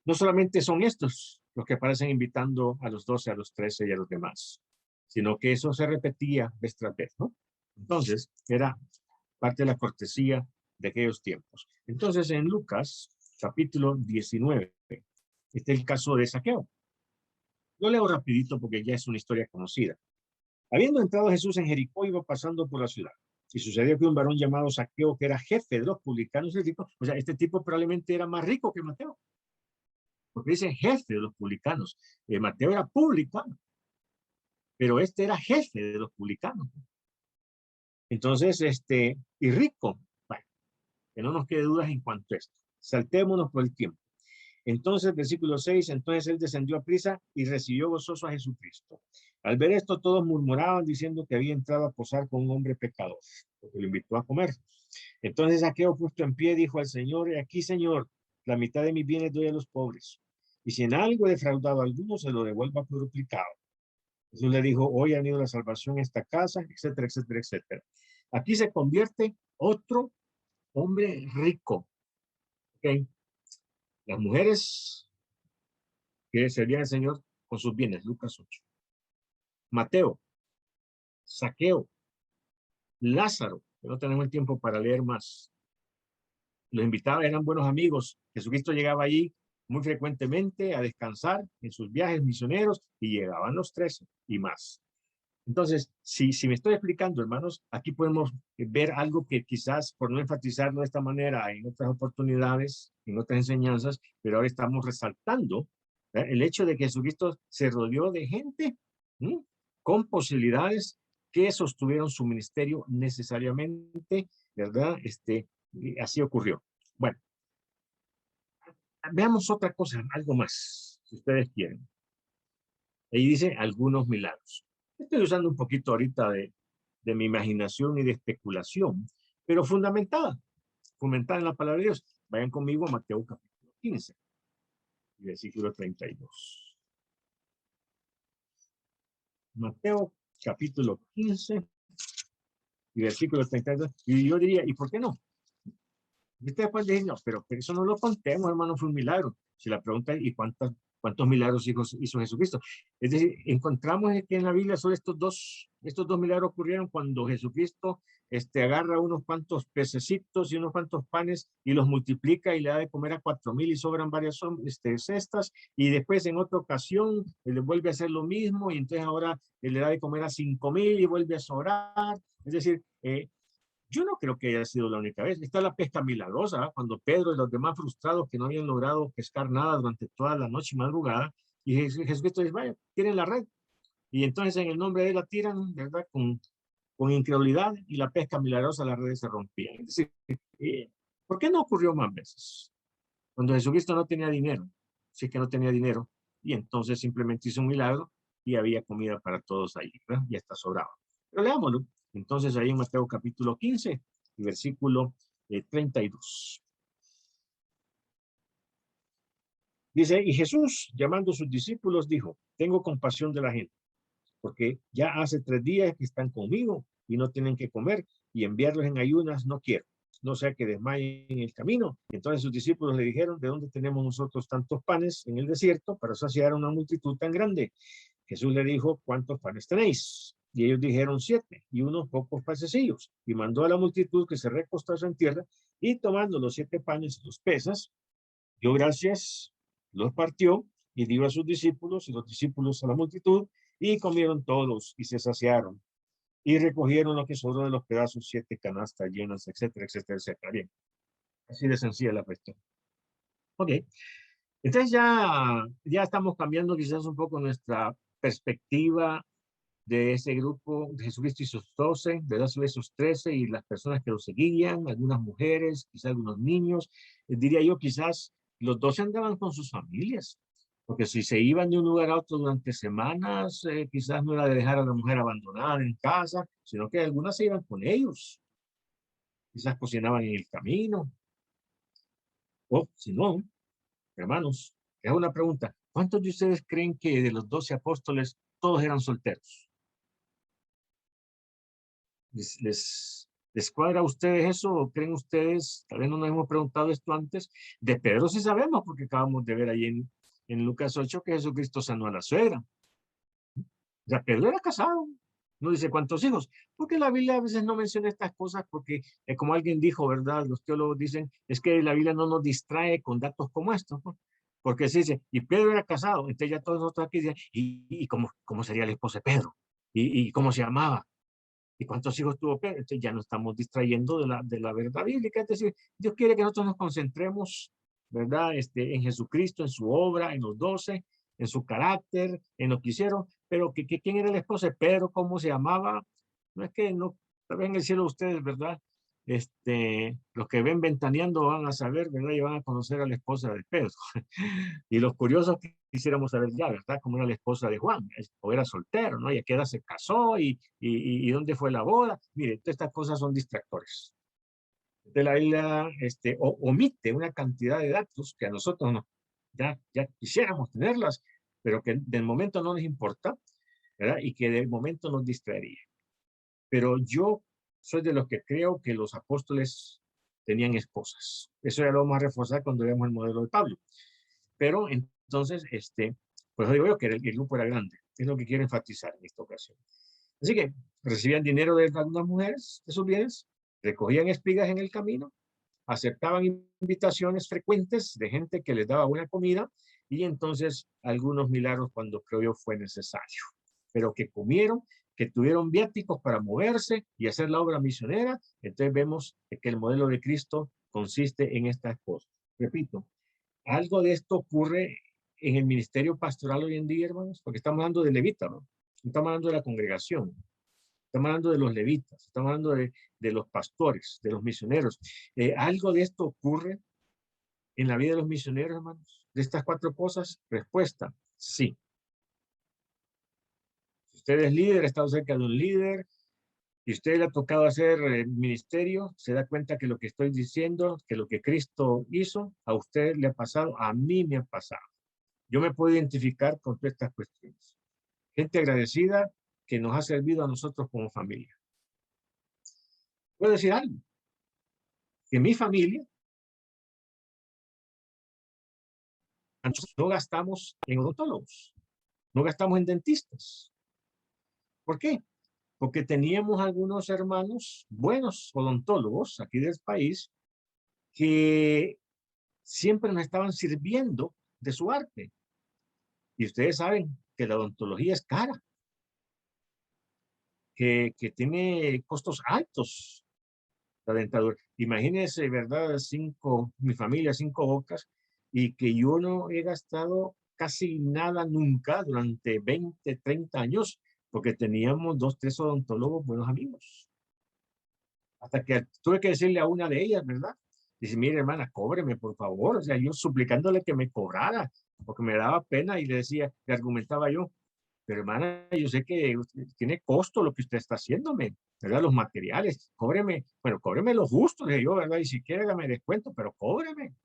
No solamente son estos los que aparecen invitando a los 12, a los 13 y a los demás, sino que eso se repetía vez tras vez, ¿no? Entonces, era parte de la cortesía de aquellos tiempos. Entonces, en Lucas, capítulo 19, este es el caso de Zaqueo. Lo leo rapidito porque ya es una historia conocida. Habiendo entrado Jesús en Jericó, iba pasando por la ciudad. Y sucedió que un varón llamado Zaqueo, que era jefe de los publicanos y ricos, o sea, este tipo probablemente era más rico que Mateo, porque dice jefe de los publicanos. Mateo era publicano, pero este era jefe de los publicanos. Entonces, y rico. Bueno, que no nos quede dudas en cuanto a esto. Saltémonos por el tiempo. Entonces, versículo 6, entonces él descendió a prisa y recibió gozoso a Jesucristo. Al ver esto, todos murmuraban diciendo que había entrado a posar con un hombre pecador, porque lo invitó a comer. Entonces Zaqueo, puesto en pie, dijo al Señor, aquí, Señor, la mitad de mis bienes doy a los pobres, y si en algo he defraudado a alguno, se lo devuelva duplicado. Jesús le dijo, hoy ha venido la salvación a esta casa, etcétera, etcétera, etcétera. Aquí se convierte otro hombre rico. ¿Okay? Las mujeres que servían al Señor con sus bienes, Lucas 8. Mateo, Zaqueo, Lázaro, que no tenemos el tiempo para leer más. Los invitados eran buenos amigos. Jesucristo llegaba allí muy frecuentemente a descansar en sus viajes misioneros y llegaban los 13 y más. Entonces, si me estoy explicando, hermanos, aquí podemos ver algo que quizás, por no enfatizarlo de esta manera en otras oportunidades, en otras enseñanzas, pero ahora estamos resaltando el hecho de que Jesucristo se rodeó de gente con posibilidades que sostuvieron su ministerio necesariamente, ¿verdad? Y así ocurrió. Bueno, veamos otra cosa, algo más, si ustedes quieren. Ahí dice algunos milagros. Estoy usando un poquito ahorita de mi imaginación y de especulación, pero fundamentada en la palabra de Dios. Vayan conmigo a Mateo capítulo 15, versículo 32. Mateo capítulo 15 y versículo 32. Y yo diría, ¿y por qué no? Y ustedes pueden decir, no, pero eso no lo contemos, hermano, fue un milagro. Si la pregunta es, ¿y cuántos milagros hizo Jesucristo? Es decir, encontramos que en la Biblia solo estos dos milagros ocurrieron cuando Jesucristo agarra unos cuantos pececitos y unos cuantos panes y los multiplica y le da de comer a 4,000 y sobran varias cestas, y después en otra ocasión le vuelve a hacer lo mismo y entonces ahora le da de comer a 5,000 y vuelve a sobrar. Es decir, yo no creo que haya sido la única vez. Está la pesca milagrosa, ¿eh? Cuando Pedro y los demás frustrados que no habían logrado pescar nada durante toda la noche y madrugada, y Jesucristo dice, vaya, tienen la red, Y entonces en el nombre de él la tiran, ¿verdad? Con incredulidad, y la pesca milagrosa, las redes se rompían. Es decir, ¿por qué no ocurrió más veces? Cuando Jesucristo no tenía dinero, si es que no tenía dinero, y entonces simplemente hizo un milagro y había comida para todos ahí, ¿verdad? Y hasta sobraba. Pero leámoslo. Entonces ahí en Mateo capítulo 15, versículo 32. Dice, y Jesús, llamando a sus discípulos, dijo, tengo compasión de la gente, porque ya hace 3 días que están conmigo y no tienen que comer, y enviarlos en ayunas no quiero, no sea que desmayen en el camino. Entonces sus discípulos le dijeron, ¿de dónde tenemos nosotros tantos panes en el desierto para saciar a una multitud tan grande? Jesús le dijo, ¿cuántos panes tenéis? Y ellos dijeron 7, y unos pocos pececillos. Y mandó a la multitud que se recostase en tierra, y tomando los 7 panes y los pesas, dio gracias, los partió, y dio a sus discípulos, y los discípulos a la multitud, y comieron todos, y se saciaron. Y recogieron lo que sobró de los pedazos, 7 canastas llenas, etcétera, etcétera, etcétera. Bien, así de sencilla la cuestión. Ok, entonces ya estamos cambiando quizás un poco nuestra perspectiva de ese grupo de Jesucristo y sus 12, de esos 13 y las personas que lo seguían, algunas mujeres, quizás algunos niños. Diría yo, quizás los 12 andaban con sus familias, porque si se iban de un lugar a otro durante semanas, quizás no era de dejar a la mujer abandonada en casa, sino que algunas se iban con ellos, quizás cocinaban en el camino, o si no, hermanos, es una pregunta, ¿cuántos de ustedes creen que de los 12 apóstoles todos eran solteros? ¿Les cuadra a ustedes eso o creen ustedes, tal vez no nos hemos preguntado esto antes, de Pedro sí sabemos porque acabamos de ver ahí en Lucas 8 que Jesucristo sanó a la suegra. Ya Pedro era casado, no dice cuántos hijos, porque la Biblia a veces no menciona estas cosas porque, como alguien dijo, ¿verdad? Los teólogos dicen, es que la Biblia no nos distrae con datos como estos, ¿no? Porque se dice, y Pedro era casado, entonces ya todos nosotros aquí dicen, ¿y cómo sería la esposa de Pedro? ¿Y cómo se llamaba? ¿Y cuántos hijos tuvo Pedro? Entonces ya nos estamos distrayendo de la verdad bíblica. Es decir, Dios quiere que nosotros nos concentremos, ¿verdad? En Jesucristo, en su obra, en los 12, en su carácter, en lo que hicieron. Pero ¿quién era el esposo de Pedro? ¿Cómo se llamaba? No es que no, tal vez en el cielo ustedes, ¿verdad? Los que ven ventaneando van a saber, ¿verdad? Y van a conocer a la esposa de Pedro. Y los curiosos que quisiéramos saber ya, ¿verdad? Cómo era la esposa de Juan, o era soltero, ¿no? Y a qué edad se casó y dónde fue la boda. Mire, todas estas cosas son distractores. De la Biblia omite una cantidad de datos que a nosotros no, ya quisiéramos tenerlas, pero que del momento no nos importa, ¿verdad? Y que del momento nos distraería. Pero yo soy de los que creo que los apóstoles tenían esposas. Eso ya lo vamos a reforzar cuando veamos el modelo de Pablo. Pero entonces, pues digo yo que el grupo era grande. Es lo que quiero enfatizar en esta ocasión. Así que recibían dinero de algunas mujeres de sus bienes, recogían espigas en el camino, aceptaban invitaciones frecuentes de gente que les daba buena comida y entonces algunos milagros cuando creo yo fue necesario. Pero que comieron, que tuvieron viáticos para moverse y hacer la obra misionera, entonces vemos que el modelo de Cristo consiste en estas cosas. Repito, algo de esto ocurre en el ministerio pastoral hoy en día, hermanos, porque estamos hablando de levita, ¿no? Estamos hablando de la congregación, estamos hablando de los levitas, estamos hablando de los pastores, de los misioneros. ¿Algo de esto ocurre en la vida de los misioneros, hermanos? De estas 4 cosas, respuesta, sí. Si usted es líder, ha estado cerca de un líder, y usted le ha tocado hacer ministerio, se da cuenta que lo que estoy diciendo, que lo que Cristo hizo, a usted le ha pasado, a mí me ha pasado. Yo me puedo identificar con todas estas cuestiones. Gente agradecida que nos ha servido a nosotros como familia. Puedo decir algo, que mi familia, no gastamos en odontólogos, no gastamos en dentistas. ¿Por qué? Porque teníamos algunos hermanos, buenos odontólogos aquí del país, que siempre nos estaban sirviendo de su arte. Y ustedes saben que la odontología es cara, que tiene costos altos la dentadura. Imagínense, ¿verdad? Mi familia, 5 bocas, y que yo no he gastado casi nada nunca durante 20, 30 años porque teníamos 2, 3 odontólogos buenos amigos. Hasta que tuve que decirle a una de ellas, ¿verdad? Dice, mire, hermana, cóbreme, por favor. O sea, yo suplicándole que me cobrara, porque me daba pena y le decía, le argumentaba yo, pero hermana, yo sé que tiene costo lo que usted está haciéndome, ¿verdad? Los materiales, cóbreme, bueno, cóbreme lo justo, dije yo, ¿verdad? Y si quiere, dame descuento, pero cóbreme.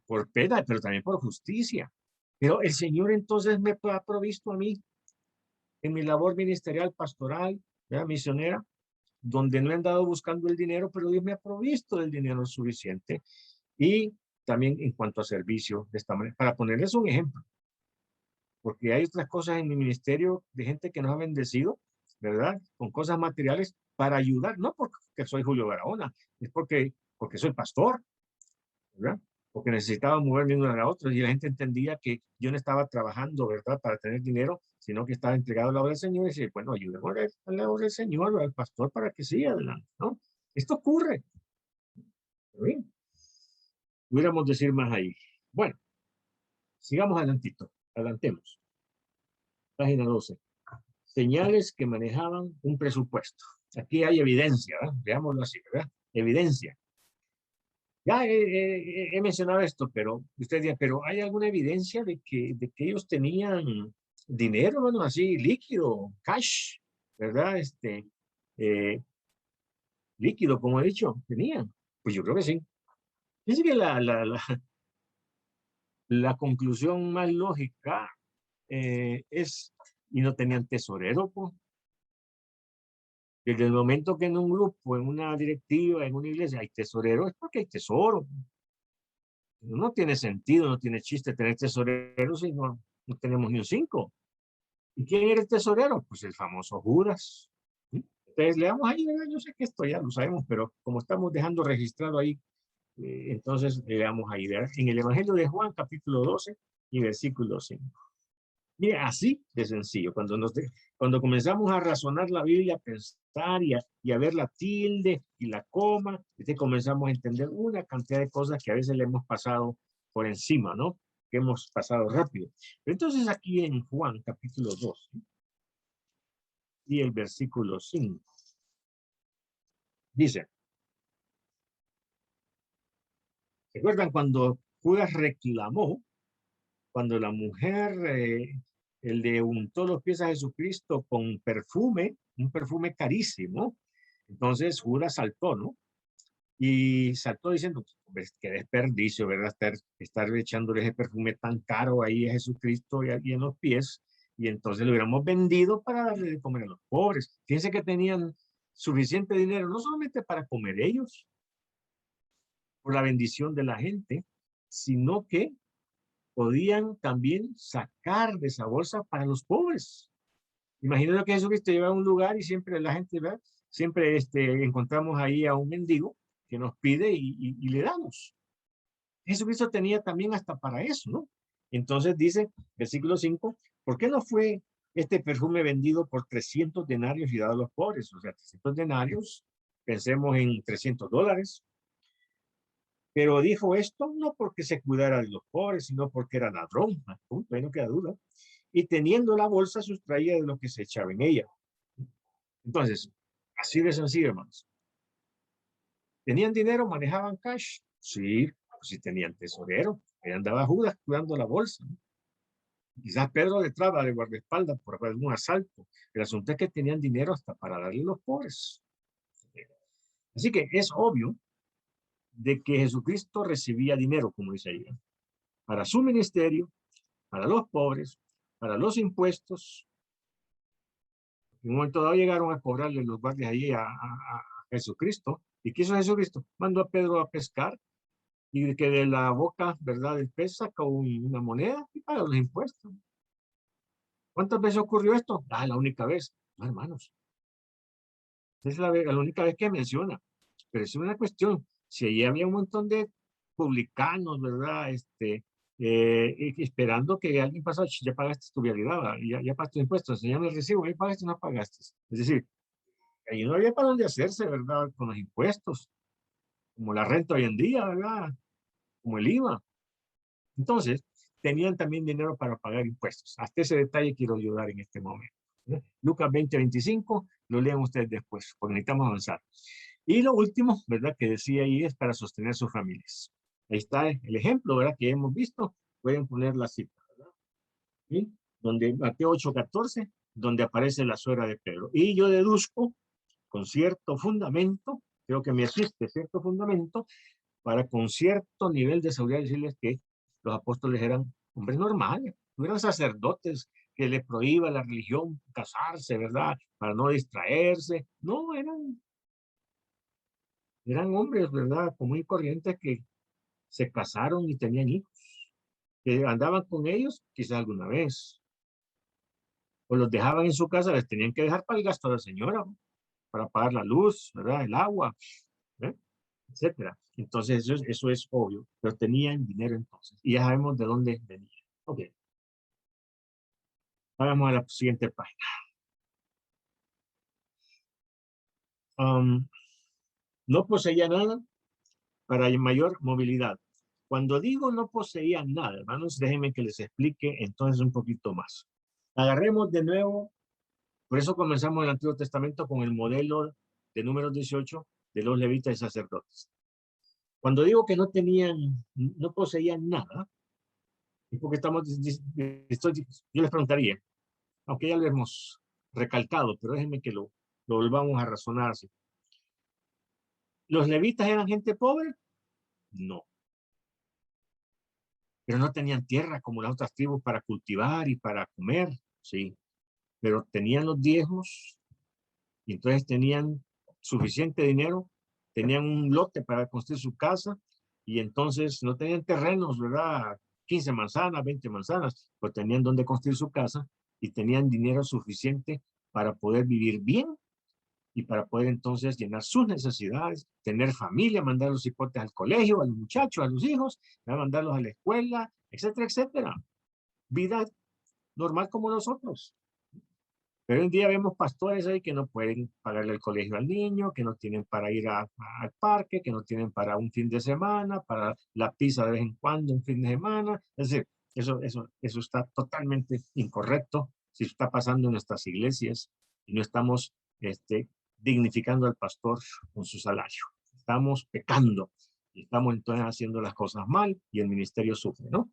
Por pena, pero también por justicia. Pero el Señor entonces me ha provisto a mí en mi labor ministerial, pastoral, ¿verdad? Misionera, donde no he andado buscando el dinero, pero Dios me ha provisto del dinero suficiente. Y también en cuanto a servicio, de esta manera, para ponerles un ejemplo, porque hay otras cosas en mi ministerio de gente que nos ha bendecido, ¿verdad? Con cosas materiales para ayudar, no porque soy Julio Barahona, es porque soy pastor, ¿verdad? Porque necesitaba moverme de una a la otra y la gente entendía que yo no estaba trabajando, ¿verdad? Para tener dinero, sino que estaba entregado a la obra del Señor y decía, bueno, ayudemos a la obra del Señor, al pastor para que siga adelante, ¿no? Esto ocurre, ¿sí? Pudiéramos decir más ahí. Bueno, sigamos adelantito, adelantemos. Página 12. Señales que manejaban un presupuesto. Aquí hay evidencia, ¿verdad? Veámoslo así, ¿verdad? Evidencia. Ya he mencionado esto, pero usted dirá, pero ¿hay alguna evidencia de que ellos tenían dinero, bueno, así líquido, cash, ¿verdad? Eh, líquido, como he dicho, tenían. Pues yo creo que sí. Dice que la conclusión más lógica es, y no tenían tesorero, pues. Desde el momento que en un grupo, en una directiva, en una iglesia hay tesorero, es porque hay tesoro. No tiene sentido, no tiene chiste tener tesorero si no tenemos ni un 5. ¿Y quién era el tesorero? Pues el famoso Judas. ¿Sí? Entonces leamos ahí, ¿verdad? Yo sé que esto ya lo sabemos, pero como estamos dejando registrado ahí, entonces leamos ahí, ¿verdad? En el Evangelio de Juan, capítulo 12 y versículo 5. Mire, así de sencillo. Cuando comenzamos a razonar la Biblia, a pensar y a ver la tilde y la coma, comenzamos a entender una cantidad de cosas que a veces le hemos pasado por encima, ¿no? Que hemos pasado rápido. Pero entonces aquí en Juan, capítulo 2 y el versículo 5, dice, ¿recuerdan cuando Judas reclamó, cuando la mujer le untó los pies a Jesucristo con perfume, un perfume carísimo? Entonces Judas saltó, ¿no? Y saltó diciendo, pues, qué desperdicio, ¿verdad? Estar echándole ese perfume tan caro ahí a Jesucristo y en los pies, y entonces lo hubiéramos vendido para darle de comer a los pobres. Fíjense que tenían suficiente dinero, no solamente para comer ellos, por la bendición de la gente, sino que podían también sacar de esa bolsa para los pobres. Imagínate que Jesucristo lleva a un lugar y siempre la gente, ¿verdad? Siempre encontramos ahí a un mendigo que nos pide y le damos. Jesucristo tenía también hasta para eso, ¿no? Entonces dice, versículo 5, ¿por qué no fue este perfume vendido por 300 denarios y dado a los pobres? O sea, 300 denarios, pensemos en $300. Pero dijo esto no porque se cuidara de los pobres, sino porque era ladrón, punto, ahí no queda duda. Y teniendo la bolsa, sustraía de lo que se echaba en ella. Entonces, así de sencillo, hermanos. ¿Tenían dinero? ¿Manejaban cash? Sí, pues sí tenían tesorero. Ahí andaba Judas cuidando la bolsa, ¿no? Quizás Pedro detrás de guardaespaldas por algún asalto. El asunto es que tenían dinero hasta para darle a los pobres. Así que es obvio de que Jesucristo recibía dinero, como dice ahí, ¿no? Para su ministerio, para los pobres, para los impuestos. En un momento dado llegaron a cobrarle los guardias ahí a Jesucristo. ¿Y qué hizo Jesucristo? Mandó a Pedro a pescar y que de la boca, ¿verdad?, del pez saca una moneda y paga los impuestos. ¿Cuántas veces ocurrió esto? La única vez. No, hermanos. Es la única vez que menciona. Pero es una cuestión. Si allí había un montón de publicanos, ¿verdad? Esperando que alguien pasara, ya pagaste tu vialidad, ya pagaste tu impuesto, enseñame el recibo, ya pagaste, no pagaste. Es decir, ahí no había para dónde hacerse, ¿verdad? Con los impuestos, como la renta hoy en día, ¿verdad? Como el IVA. Entonces, tenían también dinero para pagar impuestos. Hasta ese detalle quiero ayudar en este momento. Lucas 20:25, lo lean ustedes después, porque necesitamos avanzar. Y lo último, ¿verdad? Que decía ahí es para sostener sus familias. Ahí está el ejemplo, ¿verdad? Que hemos visto. Pueden poner la cita, ¿verdad? ¿Sí? Donde Mateo 8:14, donde aparece la suegra de Pedro. Y yo deduzco con cierto fundamento, creo que me asiste cierto fundamento, para con cierto nivel de seguridad decirles que los apóstoles eran hombres normales, no eran sacerdotes que les prohíba la religión casarse, ¿verdad? Para no distraerse. No, eran hombres, ¿verdad? Común y corrientes que se casaron y tenían hijos, que andaban con ellos quizás alguna vez, o los dejaban en su casa, les tenían que dejar para el gasto de la señora, para pagar la luz, ¿verdad? El agua, ¿eh? Etcétera. Entonces, eso es obvio, pero tenían dinero entonces, y ya sabemos de dónde venían. Ok, vamos a la siguiente página. No poseía nada para mayor movilidad. Cuando digo no poseía nada, hermanos, déjenme que les explique entonces un poquito más. Agarremos de nuevo, por eso comenzamos el Antiguo Testamento con el modelo de Números 18 de los levitas y sacerdotes. Cuando digo que no poseían nada, es porque yo les preguntaría, aunque ya lo hemos recalcado, pero déjenme que lo volvamos a razonar así. ¿Los levitas eran gente pobre? No. Pero no tenían tierra como las otras tribus para cultivar y para comer, sí. Pero tenían los diezmos y entonces tenían suficiente dinero, tenían un lote para construir su casa y entonces no tenían terrenos, ¿verdad? 15 manzanas, 20 manzanas, pues tenían donde construir su casa y tenían dinero suficiente para poder vivir bien y para poder entonces llenar sus necesidades, tener familia, mandar a los hipotes al colegio, a los muchachos, a los hijos, mandarlos a la escuela, etcétera, etcétera. Vida normal como nosotros. Pero hoy en día vemos pastores ahí que no pueden pagarle el colegio al niño, que no tienen para ir al parque, que no tienen para un fin de semana, para la pizza de vez en cuando, un fin de semana. Es decir, eso está totalmente incorrecto si está pasando en nuestras iglesias y no estamos dignificando al pastor con su salario. Estamos pecando y estamos entonces haciendo las cosas mal y el ministerio sufre, ¿no?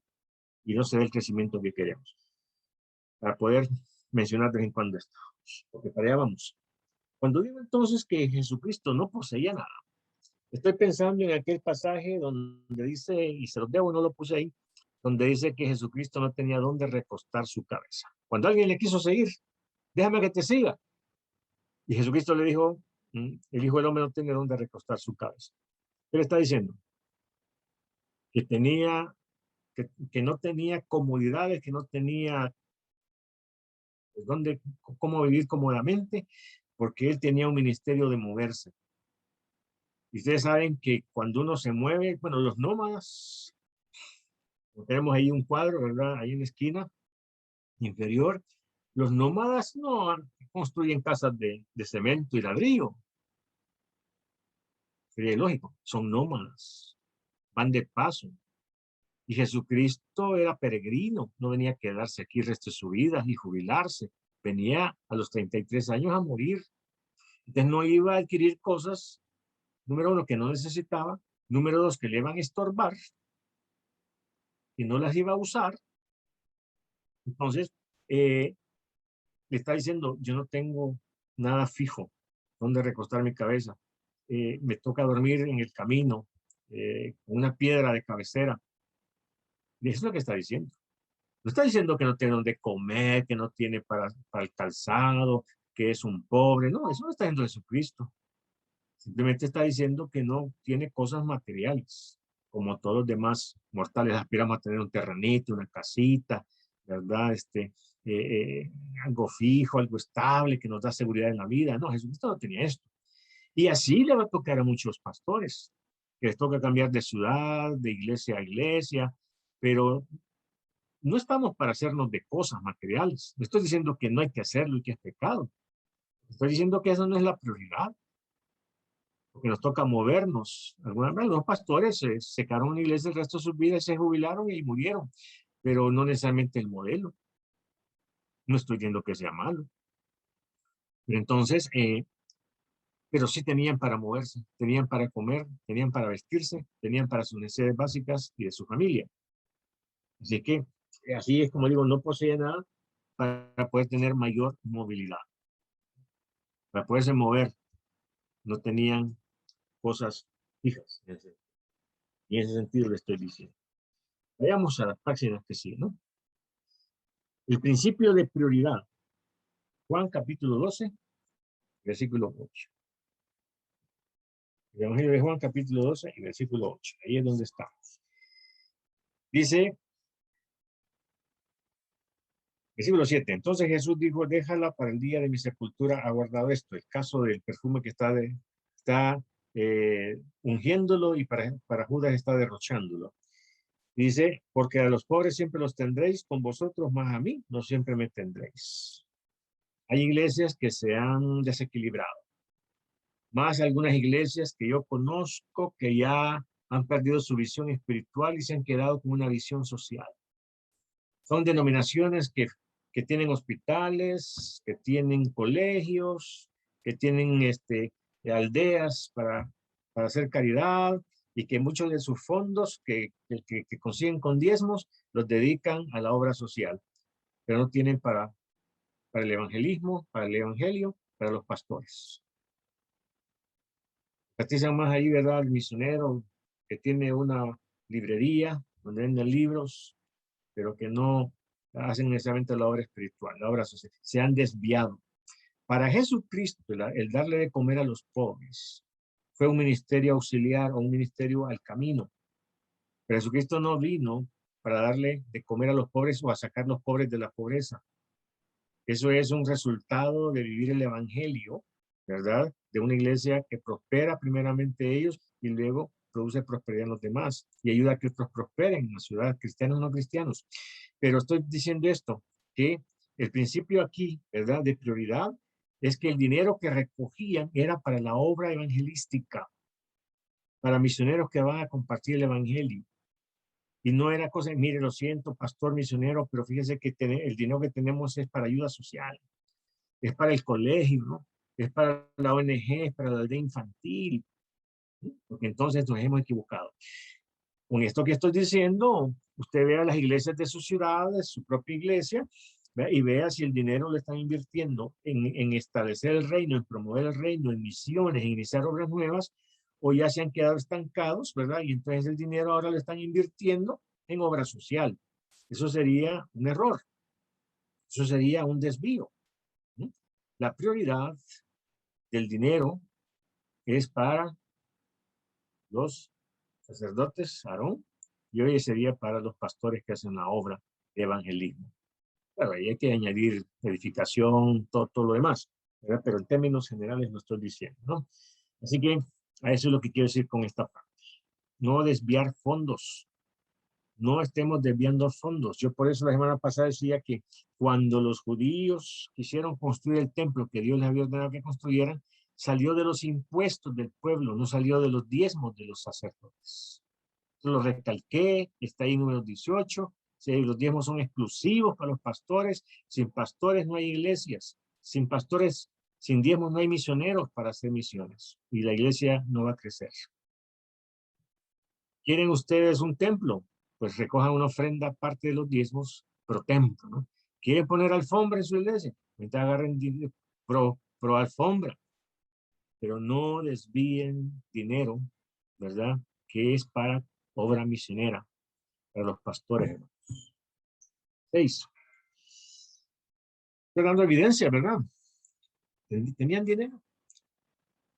Y no se ve el crecimiento que queremos. Para poder mencionar de vez en cuando esto, porque para allá vamos. Cuando digo entonces que Jesucristo no poseía nada, estoy pensando en aquel pasaje donde dice, y se los debo, no lo puse ahí, donde dice que Jesucristo no tenía dónde recostar su cabeza. Cuando alguien le quiso seguir, déjame que te siga. Y Jesucristo le dijo, el Hijo del Hombre no tiene dónde recostar su cabeza. ¿Qué le está diciendo? Que que no tenía comodidades, que no tenía dónde, cómo vivir cómodamente, porque él tenía un ministerio de moverse. Y ustedes saben que cuando uno se mueve, bueno, los nómadas, tenemos ahí un cuadro, ¿verdad? Ahí en la esquina inferior, los nómadas no construyen casas de cemento y ladrillo. Sería lógico, son nómadas, van de paso. Y Jesucristo era peregrino, no venía a quedarse aquí el resto de su vida y jubilarse. Venía a los 33 años a morir. Entonces no iba a adquirir cosas, número uno, que no necesitaba, número dos, que le iban a estorbar y no las iba a usar. Entonces, le está diciendo, yo no tengo nada fijo donde recostar mi cabeza. Me toca dormir en el camino, con una piedra de cabecera. Y eso es lo que está diciendo. No está diciendo que no tiene donde comer, que no tiene para el calzado, que es un pobre. No, eso no está diciendo Jesucristo. Simplemente está diciendo que no tiene cosas materiales, como todos los demás mortales aspiramos a tener un terrenito, una casita, ¿verdad? Algo fijo, algo estable, que nos da seguridad en la vida. No, Jesucristo no tenía esto. Y así le va a tocar a muchos pastores, que les toca cambiar de ciudad, de iglesia a iglesia, pero no estamos para hacernos de cosas materiales. No estoy diciendo que no hay que hacerlo y que es pecado. Estoy diciendo que esa no es la prioridad, porque nos toca movernos. Algunas veces los pastores se quedaron en la iglesia el resto de sus vidas, se jubilaron y murieron, pero no necesariamente el modelo. No estoy diciendo que sea malo, Entonces, pero sí tenían para moverse, tenían para comer, tenían para vestirse, tenían para sus necesidades básicas y de su familia. Así que, así es como digo, no posee nada para poder tener mayor movilidad. Para poderse mover, no tenían cosas fijas. Y en ese sentido le estoy diciendo. Vayamos a las páginas que siguen, ¿no? El principio de prioridad. Juan capítulo 12, versículo 8. El Evangelio de Juan capítulo 12 y versículo 8. Ahí es donde estamos. Dice, versículo 7. Entonces Jesús dijo, déjala para el día de mi sepultura, ha guardado esto. El caso del perfume que está ungiéndolo y para Judas está derrochándolo. Dice, porque a los pobres siempre los tendréis con vosotros, mas a mí no siempre me tendréis. Hay iglesias que se han desequilibrado. Más algunas iglesias que yo conozco que ya han perdido su visión espiritual y se han quedado con una visión social. Son denominaciones que tienen hospitales, que tienen colegios, que tienen aldeas para hacer caridad y que muchos de sus fondos que consiguen con diezmos los dedican a la obra social, pero no tienen para el evangelismo, para el evangelio, para los pastores. Practican más ahí, ¿verdad? El misionero que tiene una librería donde venden libros, pero que no hacen necesariamente la obra espiritual, la obra social. Se han desviado. Para Jesucristo, el darle de comer a los pobres fue un ministerio auxiliar o un ministerio al camino. Pero Jesucristo no vino para darle de comer a los pobres o a sacar a los pobres de la pobreza. Eso es un resultado de vivir el evangelio, ¿verdad? De una iglesia que prospera primeramente ellos y luego produce prosperidad en los demás y ayuda a que otros prosperen en la ciudad, cristianos o no cristianos. Pero estoy diciendo esto, que el principio aquí, ¿verdad? De prioridad es que el dinero que recogían era para la obra evangelística, para misioneros que van a compartir el evangelio. Y no era cosa, mire, lo siento, pastor misionero, pero fíjese que el dinero que tenemos es para ayuda social, es para el colegio, ¿no? Es para la ONG, es para la aldea infantil, ¿sí? Porque entonces nos hemos equivocado. Con esto que estoy diciendo, usted vea las iglesias de su ciudad, de su propia iglesia, y vea si el dinero lo están invirtiendo en establecer el reino, en promover el reino, en misiones, en iniciar obras nuevas, o ya se han quedado estancados, ¿verdad? Y entonces el dinero ahora lo están invirtiendo en obra social. Eso sería un error. Eso sería un desvío. ¿Sí? La prioridad del dinero es para los sacerdotes, Aarón, y hoy sería para los pastores que hacen la obra de evangelismo. Claro, ahí hay que añadir edificación, todo lo demás, ¿verdad? Pero en términos generales lo estoy diciendo, ¿no? Así que a eso es lo que quiero decir con esta parte. No desviar fondos. No estemos desviando fondos. Yo por eso la semana pasada decía que cuando los judíos quisieron construir el templo que Dios les había ordenado que construyeran, salió de los impuestos del pueblo, no salió de los diezmos de los sacerdotes. Lo recalqué, está ahí número 18. Los diezmos son exclusivos para los pastores. Sin pastores no hay iglesias. Sin pastores, sin diezmos no hay misioneros para hacer misiones. Y la iglesia no va a crecer. ¿Quieren ustedes un templo? Pues recojan una ofrenda parte de los diezmos pro templo, ¿no? ¿Quieren poner alfombra en su iglesia? Entonces agarren pro alfombra. Pero no desvíen dinero, ¿verdad? Que es para obra misionera, para los pastores. 6. Estoy dando evidencia, ¿verdad? Tenían dinero.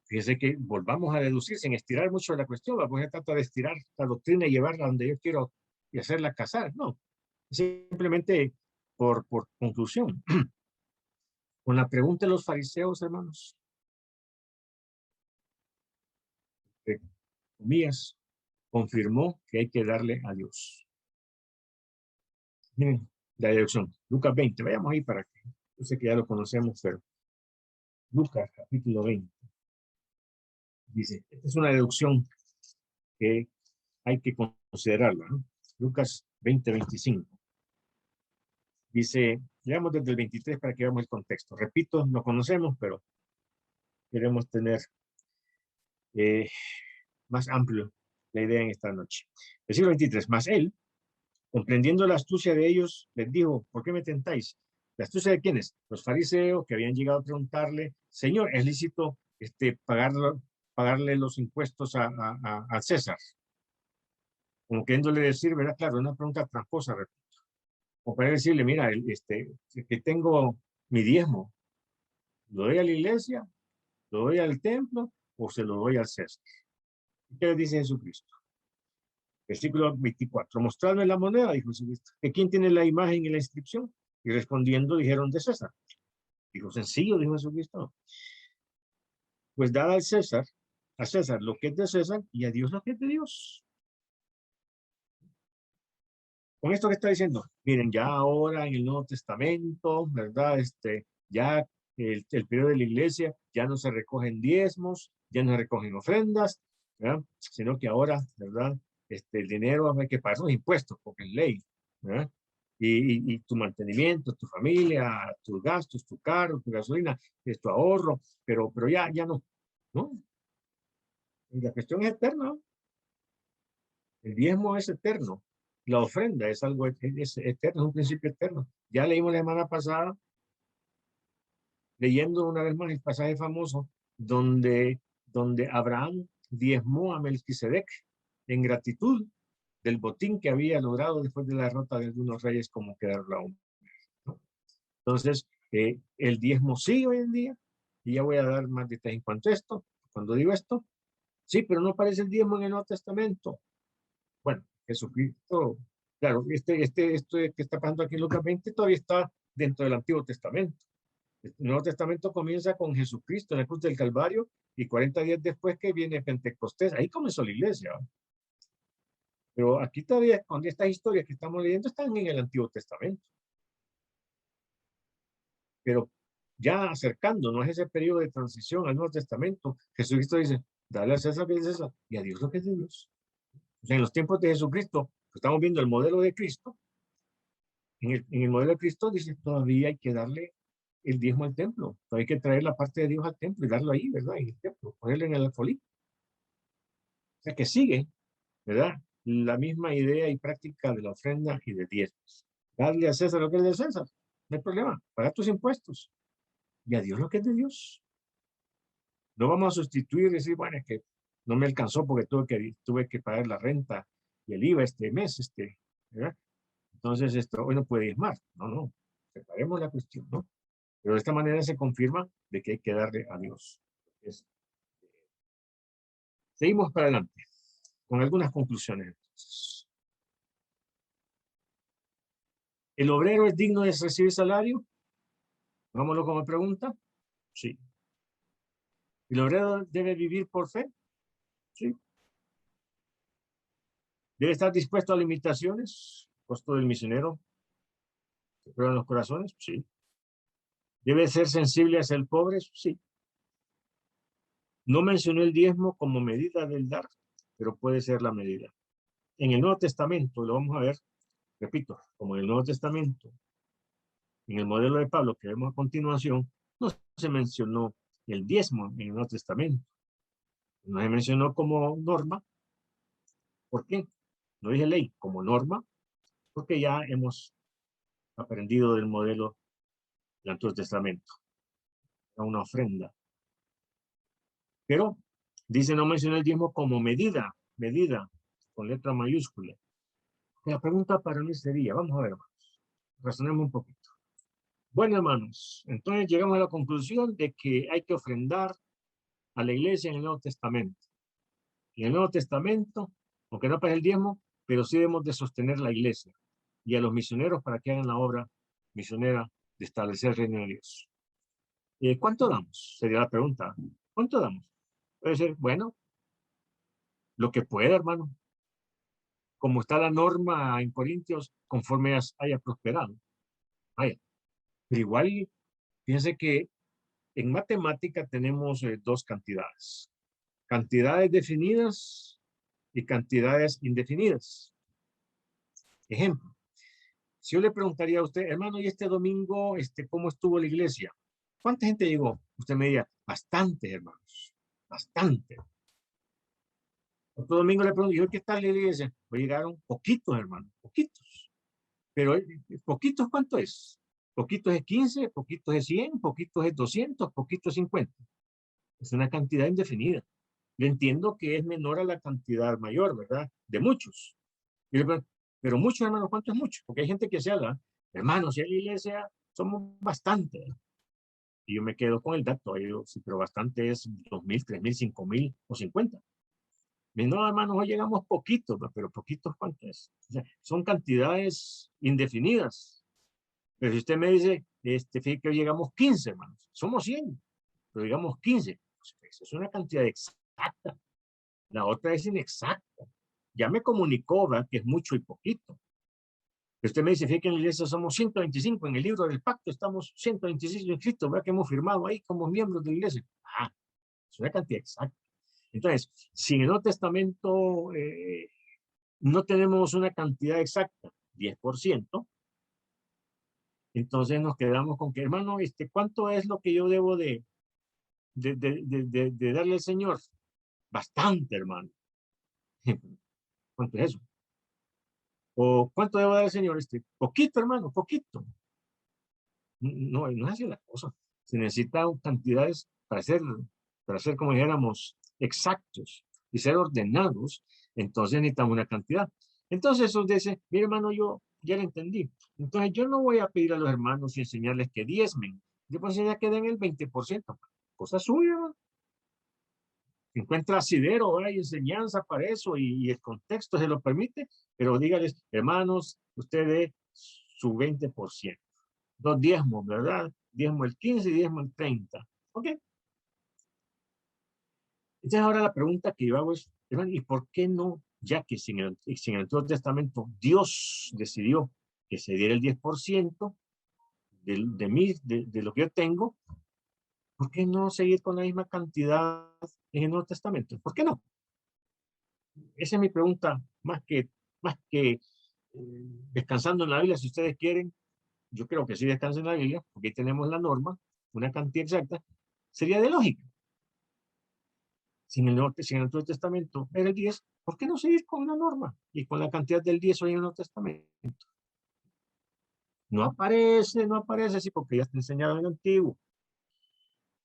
Fíjese que volvamos a deducir sin estirar mucho la cuestión. Vamos a tratar de estirar la doctrina y llevarla donde yo quiero y hacerla casar. No, simplemente por conclusión. Con la pregunta de los fariseos, hermanos, comillas, confirmó que hay que darle a Dios. Miren, la deducción. Lucas 20, vayamos ahí para que, yo sé que ya lo conocemos, pero Lucas capítulo 20. Dice, esta es una deducción que hay que considerarla, ¿no? Lucas 20, 25. Dice, Leamos desde el 23 para que veamos el contexto. Repito, no conocemos, pero queremos tener más amplio la idea en esta noche. Versículo 23. Mas él, comprendiendo la astucia de ellos, les dijo, ¿por qué me tentáis? ¿La astucia de quiénes? Los fariseos que habían llegado a preguntarle, Señor, ¿es lícito pagarle los impuestos a César? Como queriéndole decir, ¿verdad? Claro, una pregunta tramposa, repito. O para decirle, mira, que tengo mi diezmo, ¿lo doy a la iglesia? ¿Lo doy al templo? ¿O se lo doy al César? ¿Qué le dice Jesucristo? Versículo 24. Mostradme la moneda, dijo Jesucristo. ¿De quién tiene la imagen y la inscripción? Y respondiendo dijeron de César. Dijo, sencillo, dijo Jesucristo. Pues dad al César, a César lo que es de César y a Dios lo que es de Dios. Con esto que está diciendo, miren, ya ahora en el Nuevo Testamento, ¿verdad? Ya el periodo de la iglesia, ya no se recogen diezmos, ya no se recogen ofrendas, ¿verdad? Sino que ahora, ¿verdad? El dinero hay que pagar los impuestos, porque es ley, ¿verdad? Y tu mantenimiento, tu familia, tus gastos, tu carro, tu gasolina, es tu ahorro, pero ya no, ¿no? Y la cuestión es eterna. El diezmo es eterno. La ofrenda es algo eterno, es un principio eterno. Ya leímos la semana pasada, leyendo una vez más el pasaje famoso, donde Abraham diezmó a Melquisedec en gratitud del botín que había logrado después de la derrota de algunos reyes como Kedorlaomer, ¿no? Entonces, el diezmo sigue hoy en día, y ya voy a dar más detalles en cuanto a esto. Cuando digo esto, sí, pero no aparece el diezmo en el Nuevo Testamento. Bueno, Jesucristo, claro, esto que está pasando aquí en Lucas 20 todavía está dentro del Antiguo Testamento. El Nuevo Testamento comienza con Jesucristo en la cruz del Calvario y 40 días después que viene Pentecostés. Ahí comenzó la iglesia. Pero aquí todavía, con estas historias que estamos leyendo, están en el Antiguo Testamento. Pero ya acercándonos a ese periodo de transición al Nuevo Testamento, Jesucristo dice, dale a César lo que es de César y a Dios lo que es de Dios. O sea, en los tiempos de Jesucristo, estamos viendo el modelo de Cristo. En el modelo de Cristo dice, todavía hay que darle el diezmo al templo. Todavía hay que traer la parte de Dios al templo y darlo ahí, ¿verdad? En el templo, ponerlo en el alfolí. O sea, que sigue, ¿verdad? La misma idea y práctica de la ofrenda y de diezmos. Darle a César lo que es de César. No hay problema. Pagar tus impuestos. Y a Dios lo que es de Dios. No vamos a sustituir y decir, bueno, es que no me alcanzó porque tuve que pagar la renta y el IVA este mes, ¿verdad? Entonces, hoy no puede diezmar. No. Separemos la cuestión, ¿no? Pero de esta manera se confirma de que hay que darle a Dios. Seguimos para adelante con algunas conclusiones. Entonces, ¿el obrero es digno de recibir salario? Vámonos como pregunta. Sí. ¿El obrero debe vivir por fe? Sí. ¿Debe estar dispuesto a limitaciones? ¿Costo del misionero? ¿Se prueban los corazones? Sí. ¿Debe ser sensible hacia el pobre? Sí. No mencionó el diezmo como medida del dar, pero puede ser la medida. En el Nuevo Testamento, lo vamos a ver, repito, como en el Nuevo Testamento, en el modelo de Pablo que vemos a continuación, no se mencionó el diezmo en el Nuevo Testamento. No se mencionó como norma. ¿Por qué? No dije ley, como norma, porque ya hemos aprendido del modelo del Antiguo Testamento. Era una ofrenda. Pero dice no mencionó el diezmo como medida, con letra mayúscula. La pregunta para mí sería, vamos a ver, hermanos, razonemos un poquito. Bueno, hermanos, entonces llegamos a la conclusión de que hay que ofrendar a la iglesia en el Nuevo Testamento. En el Nuevo Testamento, aunque no aparece el diezmo, pero sí debemos de sostener la iglesia y a los misioneros para que hagan la obra misionera de establecer el reino de Dios. ¿Cuánto damos? Sería la pregunta. ¿Cuánto damos? Puede ser, bueno, lo que pueda, hermano. Como está la norma en Corintios, conforme haya prosperado. Vaya. Pero igual, fíjense que en matemática tenemos dos cantidades. Cantidades definidas y cantidades indefinidas. Ejemplo, Si yo le preguntaría a usted, hermano, ¿y este domingo, cómo estuvo la iglesia? ¿Cuánta gente llegó? Usted me diría, bastante, hermanos, bastante. Otro domingo le pregunto, ¿y hoy qué tal la iglesia? Hoy llegaron poquitos, hermanos, poquitos. Pero poquitos, ¿cuánto es? Poquitos es 15, poquitos es 100, poquitos es 200, poquitos es 50. Es una cantidad indefinida. Yo entiendo que es menor a la cantidad mayor, ¿verdad? De muchos. Pero muchos, hermanos, ¿cuánto es mucho? Porque hay gente que se habla, hermanos, si en la iglesia somos bastante. Y yo me quedo con el dato, yo digo, sí, pero bastante es 2,000, 3,000, 5,000 o 50. No, hermanos, hoy llegamos poquitos, pero poquitos, ¿cuánto es? O sea, son cantidades indefinidas. Pero si usted me dice, fíjate que hoy llegamos 15, hermanos, somos 100, pero digamos 15, pues es una cantidad exacta. La otra es inexacta. Ya me comunicó, ¿verdad?, que es mucho y poquito. Usted me dice, fíjate que en la iglesia somos 125, en el libro del pacto estamos 125 inscritos, ¿verdad?, que hemos firmado ahí como miembros de la iglesia. Ah, es una cantidad exacta. Entonces, si en el Nuevo Testamento no tenemos una cantidad exacta, 10%, entonces nos quedamos con que, hermano, ¿cuánto es lo que yo debo de darle al Señor? Bastante, hermano. ¿Cuánto es eso? ¿O cuánto debo dar al Señor? Poquito, hermano, poquito. No, no es así la cosa. Se necesitan cantidades para ser, como dijéramos, exactos y ser ordenados. Entonces necesitamos una cantidad. Entonces eso dice, mi hermano, yo ya lo entendí. Entonces yo no voy a pedir a los hermanos y enseñarles que diezmen. Yo pues ya que den el 20%. Cosa suya, ¿no? Encuentra asidero, hay enseñanza para eso y el contexto se lo permite, pero dígales, hermanos, usted dé su 20%. Dos diezmos, ¿verdad? Diezmo el 15 y diezmo el 30. ¿Ok? Entonces ahora la pregunta que yo hago es, hermano, ¿y por qué no, ya que sin el Antiguo Testamento Dios decidió que se diera el 10% de lo que yo tengo, ¿por qué no seguir con la misma cantidad en el Nuevo Testamento? ¿Por qué no? Esa es mi pregunta, más que descansando en la Biblia, si ustedes quieren, yo creo que sí descansen en la Biblia, porque ahí tenemos la norma, una cantidad exacta, sería de lógica. Si en el Nuevo Testamento era el 10, ¿por qué no seguir con la norma y con la cantidad del 10 hoy en el Nuevo Testamento? No aparece así porque ya está enseñado en el Antiguo,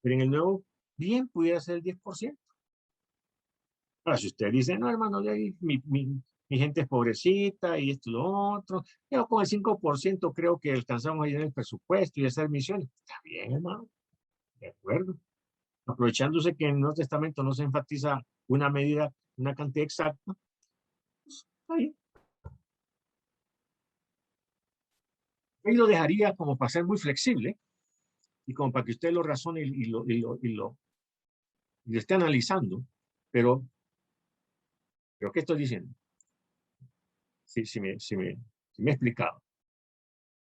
pero en el Nuevo bien pudiera ser el 10%. Ahora, si usted dice, no, hermano, mi gente es pobrecita y esto y lo otro, yo con el 5% creo que alcanzamos a llenar el presupuesto y hacer misiones. Está bien, hermano, de acuerdo. Aprovechándose que en el Nuevo Testamento no se enfatiza una medida, una cantidad exacta, pues, está bien. Ahí lo dejaría como para ser muy flexible y como para que usted lo razone y lo esté analizando, pero ¿qué estoy diciendo? Si me he explicado.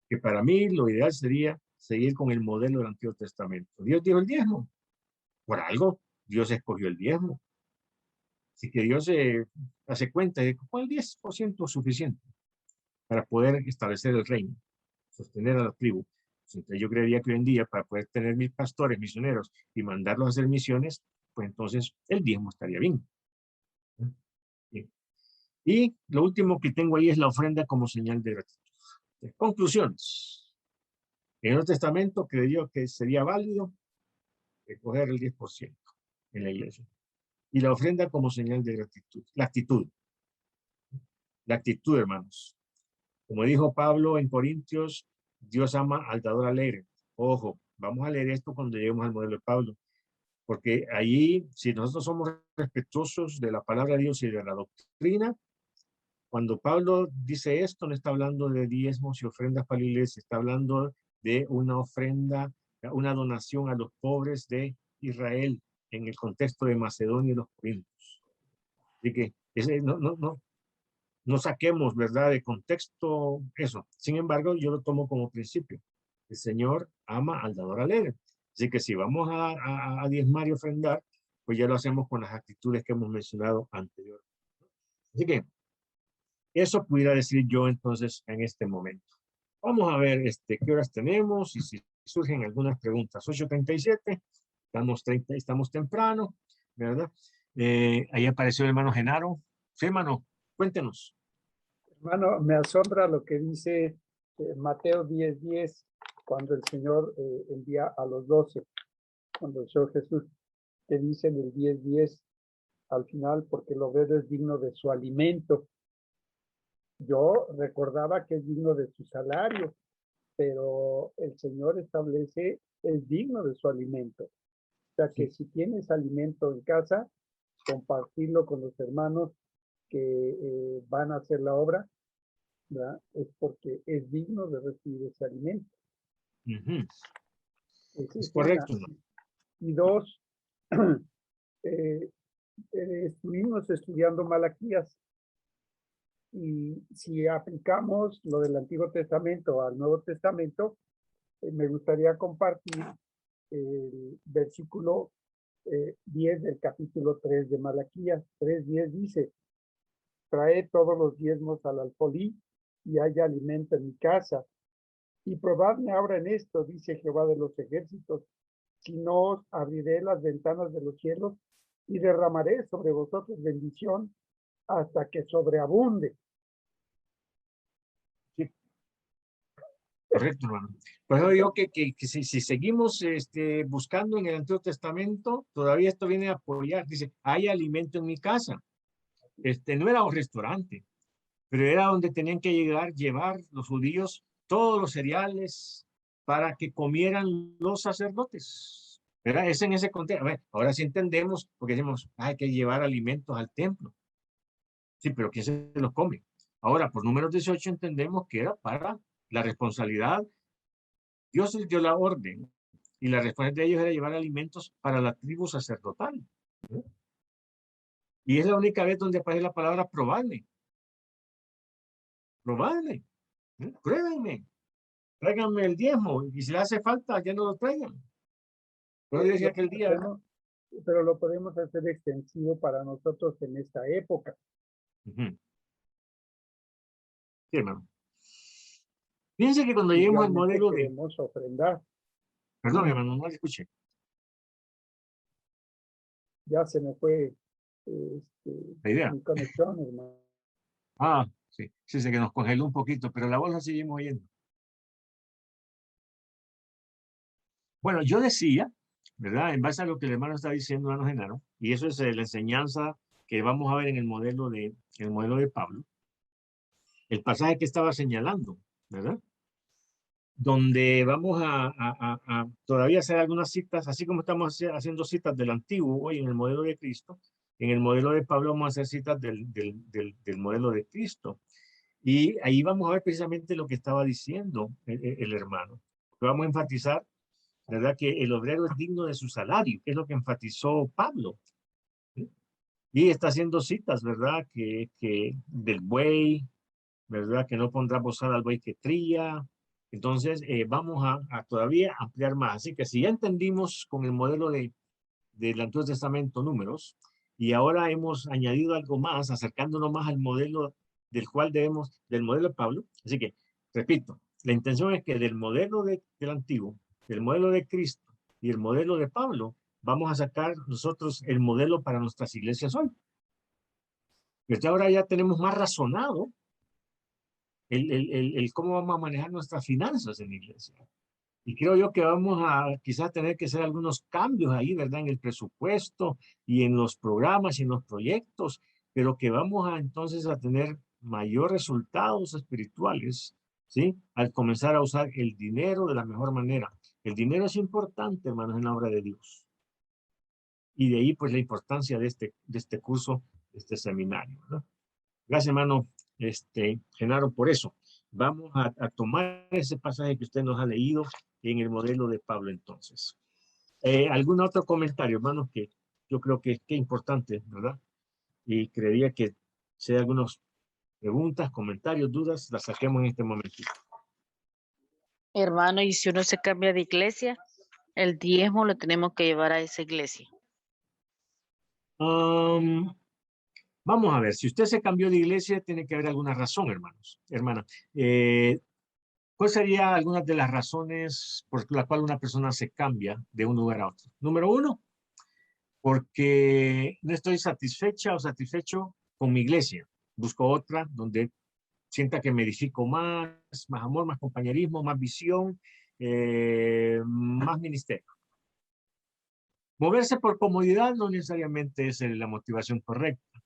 Que para mí lo ideal sería seguir con el modelo del Antiguo Testamento. Dios dio el diezmo. Por algo, Dios escogió el diezmo. Así que Dios se hace cuenta de que con el 10% es suficiente para poder establecer el reino, sostener a la tribu. Entonces yo creería que hoy en día, para poder tener mis pastores, misioneros y mandarlos a hacer misiones, pues entonces el diezmo estaría bien. Bien. Y lo último que tengo ahí es la ofrenda como señal de gratitud. Conclusiones. En el Nuevo Testamento creyó que sería válido recoger el 10% en la iglesia. Y la ofrenda como señal de gratitud. La actitud, hermanos. Como dijo Pablo en Corintios, Dios ama al dador alegre. Ojo, vamos a leer esto cuando lleguemos al modelo de Pablo, porque allí, si nosotros somos respetuosos de la palabra de Dios y de la doctrina, cuando Pablo dice esto, no está hablando de diezmos y ofrendas para la iglesia, está hablando de una ofrenda, una donación a los pobres de Israel en el contexto de Macedonia y los Corintios. Así que no saquemos, ¿verdad?, de contexto eso. Sin embargo, yo lo tomo como principio. El Señor ama al dador alegre. Así que si vamos a diezmar y ofrendar, pues ya lo hacemos con las actitudes que hemos mencionado anteriormente. Así que eso pudiera decir yo entonces en este momento. Vamos a ver qué horas tenemos y si surgen algunas preguntas. 8:37, estamos temprano, ¿verdad? Ahí apareció el hermano Genaro. Sí, hermano, cuéntenos. Hermano, me asombra lo que dice Mateo 10:10, cuando el Señor envía a los 12, cuando el Señor Jesús, que dice en el 10:10 al final, porque el obrero es digno de su alimento. Yo recordaba que es digno de su salario, pero el Señor establece, es digno de su alimento. O sea que si tienes alimento en casa, compartirlo con los hermanos que van a hacer la obra, ¿verdad? Es porque es digno de recibir ese alimento. Ujú. Esa Es es una. correcto, ¿no? Y dos, estuvimos estudiando Malaquías, y si aplicamos lo del Antiguo Testamento al Nuevo Testamento, me gustaría compartir el versículo 10 del capítulo 3 de Malaquías. 3:10 dice: trae todos los diezmos al alfolí y haya alimento en mi casa. Y probadme ahora en esto, dice Jehová de los ejércitos, si no os abriré las ventanas de los cielos y derramaré sobre vosotros bendición hasta que sobreabunde. Sí, correcto, hermano. Por eso digo que si seguimos buscando en el Antiguo Testamento, todavía esto viene a apoyar. Dice, hay alimento en mi casa. No era un restaurante, pero era donde tenían que llevar los judíos todos los cereales para que comieran los sacerdotes. ¿Verdad? Es en ese contexto. A ver, ahora sí entendemos, porque decimos, hay que llevar alimentos al templo. Sí, pero ¿quién se los come? Ahora, por números 18 entendemos que era para la responsabilidad. Dios les dio la orden y la responsabilidad de ellos era llevar alimentos para la tribu sacerdotal. ¿No? Y es la única vez donde aparece la palabra probadme. Probadme. ¿No? Pruébenme. Tráiganme el diezmo y si le hace falta, ya no lo traigan. Pero yo decía aquel día, pero lo podemos hacer extensivo para nosotros en esta época. sí, hermano. Fíjense que cuando lleguemos al modelo de... Queremos ofrendar. Perdón, hermano, no le escuché. Ya se me fue La idea. mi conexión, hermano. Ah, sí, sí, sé que nos congeló un poquito, pero la voz la seguimos oyendo. Bueno, yo decía, ¿verdad? En base a lo que el hermano está diciendo, hermano Genaro, y eso es la enseñanza que vamos a ver en el modelo de Pablo, el pasaje que estaba señalando, ¿verdad? Donde vamos a todavía hacer algunas citas, así como estamos haciendo citas del antiguo hoy en el modelo de Cristo, en el modelo de Pablo vamos a hacer citas del modelo de Cristo. Y ahí vamos a ver precisamente lo que estaba diciendo el hermano. Vamos a enfatizar, ¿verdad? Que el obrero es digno de su salario, que es lo que enfatizó Pablo. ¿Sí? Y está haciendo citas, ¿verdad? Que del buey, ¿verdad? Que no pondrá bozal al buey que tría. Entonces, vamos a todavía ampliar más. Así que si ya entendimos con el modelo del Antiguo Testamento números, y ahora hemos añadido algo más, acercándonos más al modelo del modelo de Pablo. Así que, repito, la intención es que del modelo del Antiguo, del modelo de Cristo y el modelo de Pablo, vamos a sacar nosotros el modelo para nuestras iglesias hoy. Pero ahora ya tenemos más razonado el cómo vamos a manejar nuestras finanzas en la iglesia. Y creo yo que vamos a quizás tener que hacer algunos cambios ahí, ¿verdad? En el presupuesto y en los programas y en los proyectos, pero que vamos a entonces a tener mayores resultados espirituales, ¿sí? Al comenzar a usar el dinero de la mejor manera. El dinero es importante, hermanos, en la obra de Dios. Y de ahí, pues, la importancia de este curso, de este seminario, ¿verdad? Gracias, hermano Genaro, por eso. Vamos a tomar ese pasaje que usted nos ha leído en el modelo de Pablo entonces. ¿Algún otro comentario, hermanos, que yo creo que es importante, ¿verdad? Y creería que si hay algunas preguntas, comentarios, dudas, las saquemos en este momentito. Hermano, y si uno se cambia de iglesia, el diezmo lo tenemos que llevar a esa iglesia. Vamos a ver, si usted se cambió de iglesia, tiene que haber alguna razón, hermanos, hermana. ¿Cuál sería algunas de las razones por la cual una persona se cambia de un lugar a otro? Número uno, porque no estoy satisfecha o satisfecho con mi iglesia. Busco otra donde sienta que me edifico más amor, más compañerismo, más visión, más ministerio. Moverse por comodidad no necesariamente es la motivación correcta.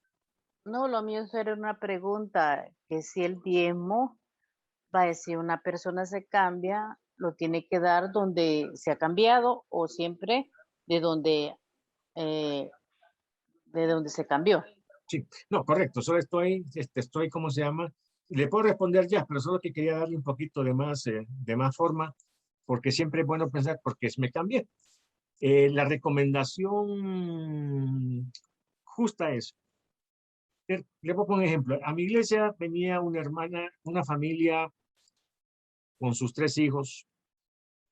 No, lo mío era una pregunta, que si el diezmo, vaya, si una persona se cambia, lo tiene que dar donde se ha cambiado o siempre de donde, eh, de donde se cambió. Sí, no, correcto. Solo estoy, ¿cómo se llama? Le puedo responder ya, pero solo que quería darle un poquito de más forma, porque siempre es bueno pensar, porque me cambié. La recomendación justa es, le pongo un ejemplo. A mi iglesia venía una hermana, una familia con sus 3 hijos,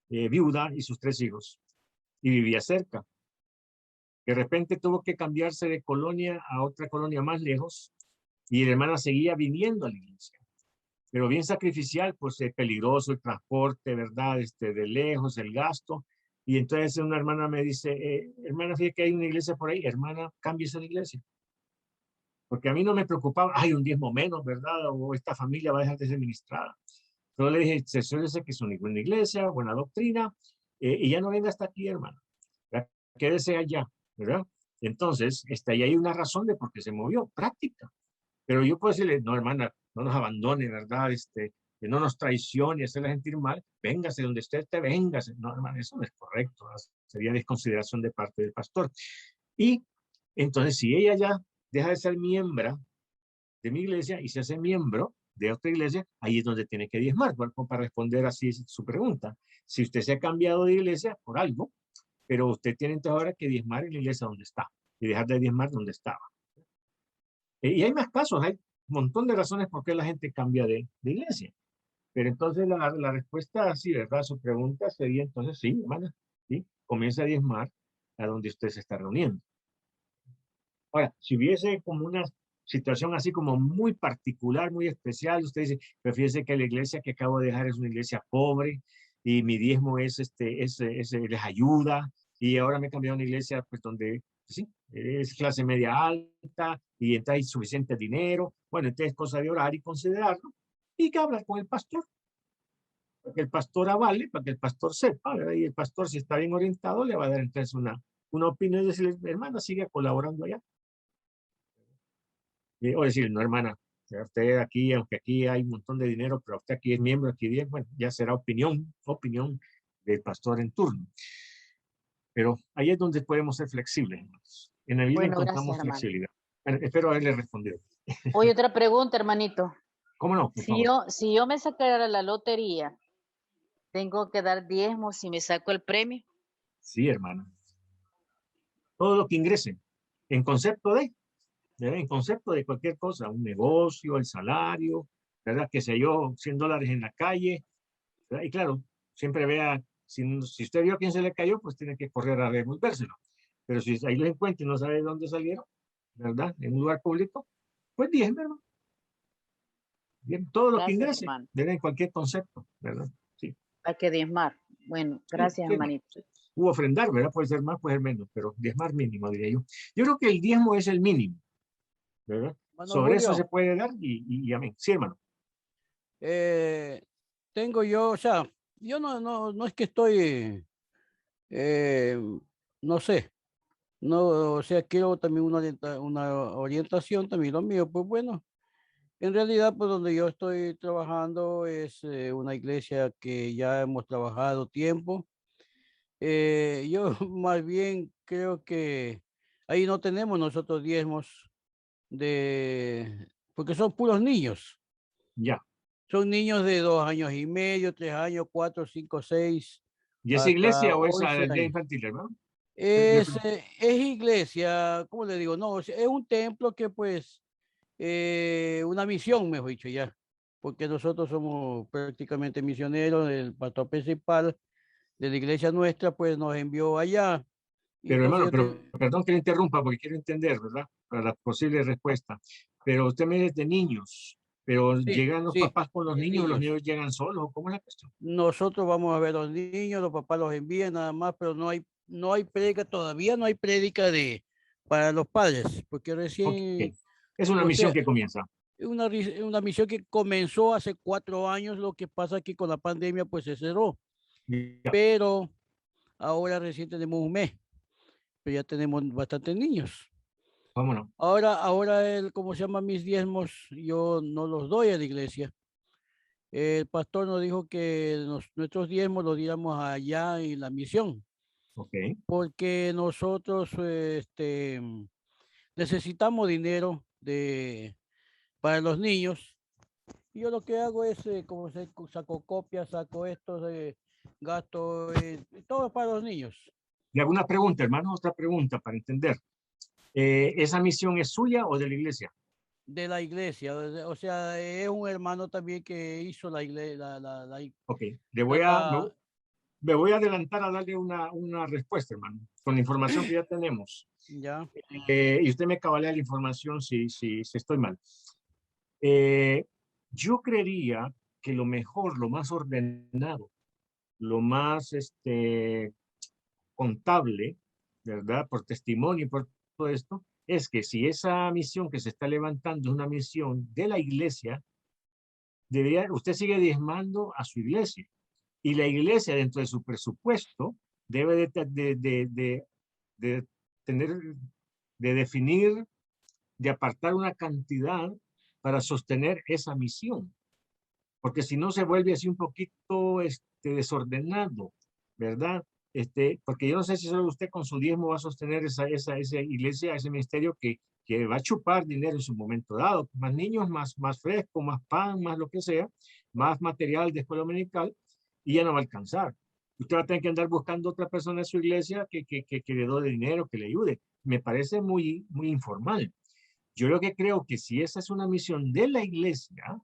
viuda y sus 3 hijos, y vivía cerca. De repente tuvo que cambiarse de colonia a otra colonia más lejos, y la hermana seguía viniendo a la iglesia. Pero bien sacrificial, pues es peligroso el transporte, ¿verdad? De lejos, el gasto. Y entonces una hermana me dice, hermana, fíjate que hay una iglesia por ahí, hermana, cámbiese a la iglesia. Porque a mí no me preocupaba, hay un diezmo menos, ¿verdad? O esta familia va a dejar de ser ministrada. Entonces le dije, asesórese que es una buena iglesia, buena doctrina, y ya no venga hasta aquí, hermana. Quédese allá, ¿verdad? Entonces, ahí hay una razón de por qué se movió, práctica. Pero yo puedo decirle, no, hermana, no nos abandone, ¿verdad? Que no nos traicione, hacerla sentir mal, véngase donde usted esté, véngase. No, hermana, eso no es correcto, ¿verdad? Sería desconsideración de parte del pastor. Y entonces, si ella ya deja de ser miembro de mi iglesia y se hace miembro de otra iglesia, ahí es donde tiene que diezmar. Bueno, para responder así su pregunta. Si usted se ha cambiado de iglesia por algo, pero usted tiene entonces ahora que diezmar en la iglesia donde está y dejar de diezmar donde estaba. Y hay más casos, hay un montón de razones por qué la gente cambia de iglesia. Pero entonces la respuesta, sí, ¿verdad? Su pregunta sería entonces, sí, hermana, sí, comienza a diezmar a donde usted se está reuniendo. Ahora, si hubiese como una situación así como muy particular, muy especial, usted dice, pero fíjese que la iglesia que acabo de dejar es una iglesia pobre y mi diezmo les ayuda, y ahora me he cambiado a una iglesia pues donde pues, sí, es clase media alta y entonces hay suficiente dinero. Bueno, entonces es cosa de orar y considerarlo y que hablar con el pastor, para que el pastor avale, para que el pastor sepa, ¿verdad? Y el pastor, si está bien orientado, le va a dar entonces una opinión y decirle, hermana, sigue colaborando allá. O decir, no, hermana, usted aquí, aunque aquí hay un montón de dinero, pero usted aquí es miembro, aquí bien, bueno, ya será opinión del pastor en turno. Pero ahí es donde podemos ser flexibles, hermanos. En la Biblia Bueno, gracias, encontramos hermano. flexibilidad. Bueno, espero haberle respondido. Oye, otra pregunta, hermanito. ¿Cómo no? Por favor. Si yo me sacara la lotería, ¿tengo que dar diezmo si me saco el premio? Sí, hermana. Todo lo que ingrese, en concepto ¿verdad? En concepto de cualquier cosa, un negocio, el salario, ¿verdad? Que sé yo, $100 en la calle, ¿verdad? Y claro, siempre vea, si usted vio quién se le cayó, pues tiene que correr a devolvérselo. Pero si ahí lo encuentra y no sabe de dónde salieron, ¿verdad? En un lugar público, pues bien, hermano. Bien, todo lo que Gracias, ingrese, hermano. ¿verdad? En cualquier concepto, ¿verdad? Sí. Hay que diezmar. Bueno, Sí, gracias, sí, hermano. hermanito. Sí. Ofrendar, ¿verdad? Puede ser más, puede ser menos, pero diezmar mínimo, diría yo. Yo creo que el diezmo es el mínimo, ¿verdad? Hermano Sobre eso se Julio, puede dar y amén. Sí, hermano. tengo yo, o sea, yo no es que estoy, eh, no sé, no, o sea, quiero también una orientación también lo mío, pues bueno, en realidad, pues donde yo estoy trabajando es una iglesia que ya hemos trabajado tiempo. Yo más bien creo que ahí no tenemos nosotros diezmos porque son puros niños. Ya. Son niños de 2 años y medio, 3 años, 4, 5, 6, ¿Y esa hasta iglesia o esa 11 aldea años. infantil, hermano? Es iglesia, ¿cómo le digo? No, es un templo que pues, una misión, mejor dicho, ya. Porque nosotros somos prácticamente misioneros, el pastor principal de la iglesia nuestra pues nos envió allá. Y Pero entonces hermano, yo pero perdón que le interrumpa porque quiero entender, ¿verdad? Para la posible respuesta. Pero usted me dice de niños, pero Sí, llegan los sí, papás con los 10 niños, los niños. niños llegan solos, ¿cómo es la cuestión? Nosotros vamos a ver a los niños, los papás los envían nada más, pero no hay prédica, todavía no hay prédica para los padres, porque Ok, recién, es una o misión sea, que comienza. una misión que comenzó hace 4 años, lo que pasa que con la pandemia pues se cerró, Ya, pero ahora recién tenemos un mes, pero ya tenemos bastantes niños. vámonos. Ahora ¿cómo se llama? Mis diezmos, yo no los doy a la iglesia. El pastor nos dijo que nuestros diezmos los diéramos allá en la misión, Ok, porque nosotros necesitamos dinero para los niños. Y yo lo que hago es, saco copias, saco estos, gasto, todo para los niños. y hago una pregunta, hermano, otra pregunta para entender. ¿Esa misión es suya o de la iglesia? De la iglesia, o sea, es un hermano también que hizo la iglesia, Ok, la- me voy a adelantar a darle una respuesta, hermano, con la información que ya tenemos. ya, Y usted me cabalea la información si estoy mal. Eh, yo creería que lo mejor, lo más ordenado, lo más contable, ¿verdad? Por testimonio y por todo esto, es que si esa misión que se está levantando es una misión de la iglesia, usted sigue diezmando a su iglesia. Y la iglesia, dentro de su presupuesto, debe de tener, de definir, de apartar una cantidad para sostener esa misión. Porque si no se vuelve así un poquito desordenado, ¿verdad? Porque yo no sé si solo usted con su diezmo va a sostener esa iglesia, ese ministerio que va a chupar dinero en su momento dado. Más niños, más fresco, más pan, más lo que sea, más material de escuela dominical, y ya no va a alcanzar. Usted va a tener que andar buscando otra persona en su iglesia que le dé dinero, que le ayude. Me parece muy informal. Yo lo que creo que si esa es una misión de la iglesia,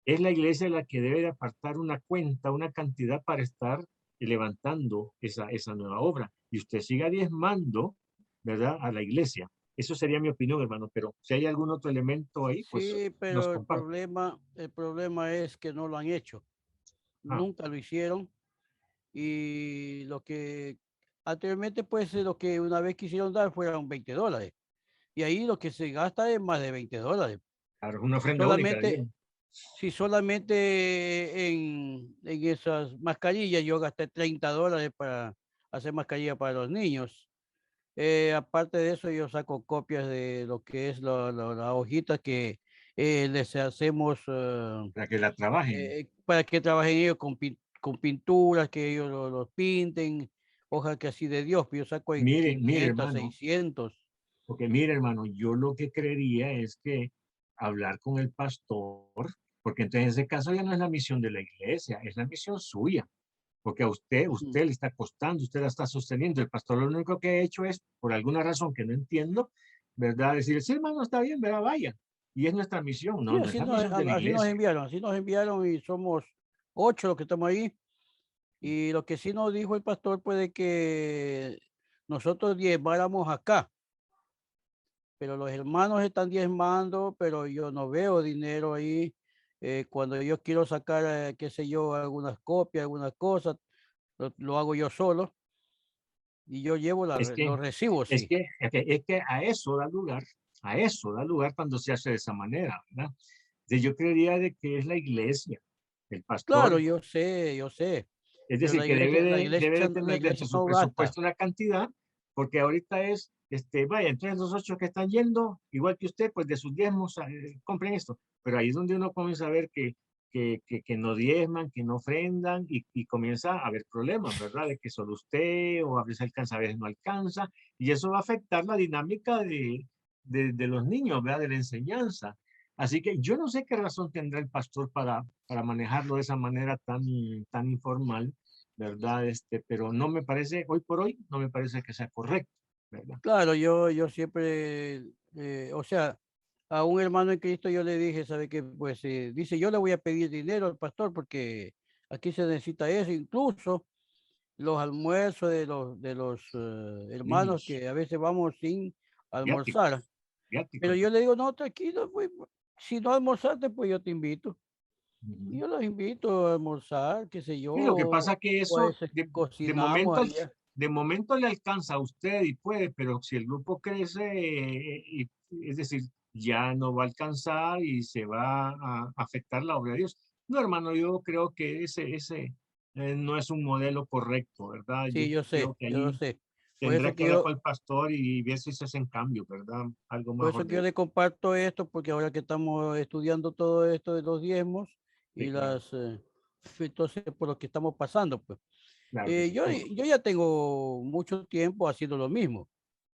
es la iglesia la que debe de apartar una cuenta, una cantidad para estar levantando esa nueva obra. Y usted siga diezmando, ¿verdad? A la iglesia. Eso sería mi opinión, hermano. Pero si hay algún otro elemento ahí, pues sí, nos pero comparte. el problema es que no lo han hecho, Ah, nunca lo hicieron y lo que anteriormente pues lo que una vez quisieron dar fueron $20 y ahí lo que se gasta es más de $20. claro, es una Si ofrenda única. solamente, si solamente en esas mascarillas yo gasté $30 para hacer mascarillas para los niños. Aparte de eso, yo saco copias de lo que es la hojita que les hacemos Para que la trabajen. para que trabajen ellos con pinturas, que ellos los pinten, hojas que así de Dios, pero yo saco en Mire, 500, hermano, 600. porque mire, hermano, yo lo que creería es que hablar con el pastor, porque entonces en ese caso ya no es la misión de la iglesia, es la misión suya. Porque a Ujú. usted le está costando, usted la está sosteniendo. El pastor lo único que ha hecho es, por alguna razón que no entiendo, ¿verdad? Decir, sí, hermano, está bien, ¿verdad? Vaya. Y es nuestra misión, Sí, no, no es la misión de la iglesia. así nos enviaron y somos 8 los que estamos ahí. Y lo que sí nos dijo el pastor puede que nosotros diezmáramos acá, pero los hermanos están diezmando, pero yo no veo dinero ahí. Cuando yo quiero sacar, qué sé yo, algunas copias, algunas cosas, lo hago yo solo y yo llevo Es que, los recibos, es sí. que, es que a eso da lugar cuando se hace de esa manera, ¿verdad? Entonces, yo creería de que es la iglesia, el Claro, pastor, yo sé, es pero decir, que debe de la tener dentro iglesia de su no gasta. presupuesto una cantidad, porque ahorita es, vaya, entonces los 8 que están yendo, igual que usted, pues de sus diezmos, compren esto. Pero ahí es donde uno comienza a ver que no diezman, que no ofrendan, y comienza a haber problemas, ¿verdad? De que solo usted, o a veces alcanza, a veces no alcanza, y eso va a afectar la dinámica de los niños, ¿verdad? De la enseñanza. Así que yo no sé qué razón tendrá el pastor para manejarlo de esa manera tan informal, ¿verdad? Pero no me parece, hoy por hoy, no me parece que sea correcto, ¿verdad? Claro, yo siempre, o sea, a un hermano en Cristo yo le dije, ¿sabe qué? Pues dice, yo le voy a pedir dinero al pastor porque aquí se necesita eso, incluso los almuerzos de los hermanos Niños, que a veces vamos sin viáticos, almorzar. Pero viáticos. yo le digo, no, tranquilo, pues, si no almorzaste, pues yo te invito. Ujú. Yo los invito a almorzar, qué sé yo, Sí, lo que pasa es que o a eso veces de cocinamos allá. de momento le alcanza a usted y puede, pero si el grupo crece, es decir, ya no va a alcanzar y se va a afectar la obra de Dios. No, hermano, yo creo que ese no es un modelo correcto, ¿verdad? Yo Sí, creo que yo lo ahí sé. Por tendrá eso que que hablar yo, con el pastor y ver si se hacen cambios, ¿verdad? Algo por más eso que yo ordenado. le comparto esto, porque ahora que estamos estudiando todo esto de los diezmos y Sí, claro, entonces por lo que estamos pasando, pues. claro que sí. ¿Cómo no? Yo ya tengo mucho tiempo haciendo lo mismo,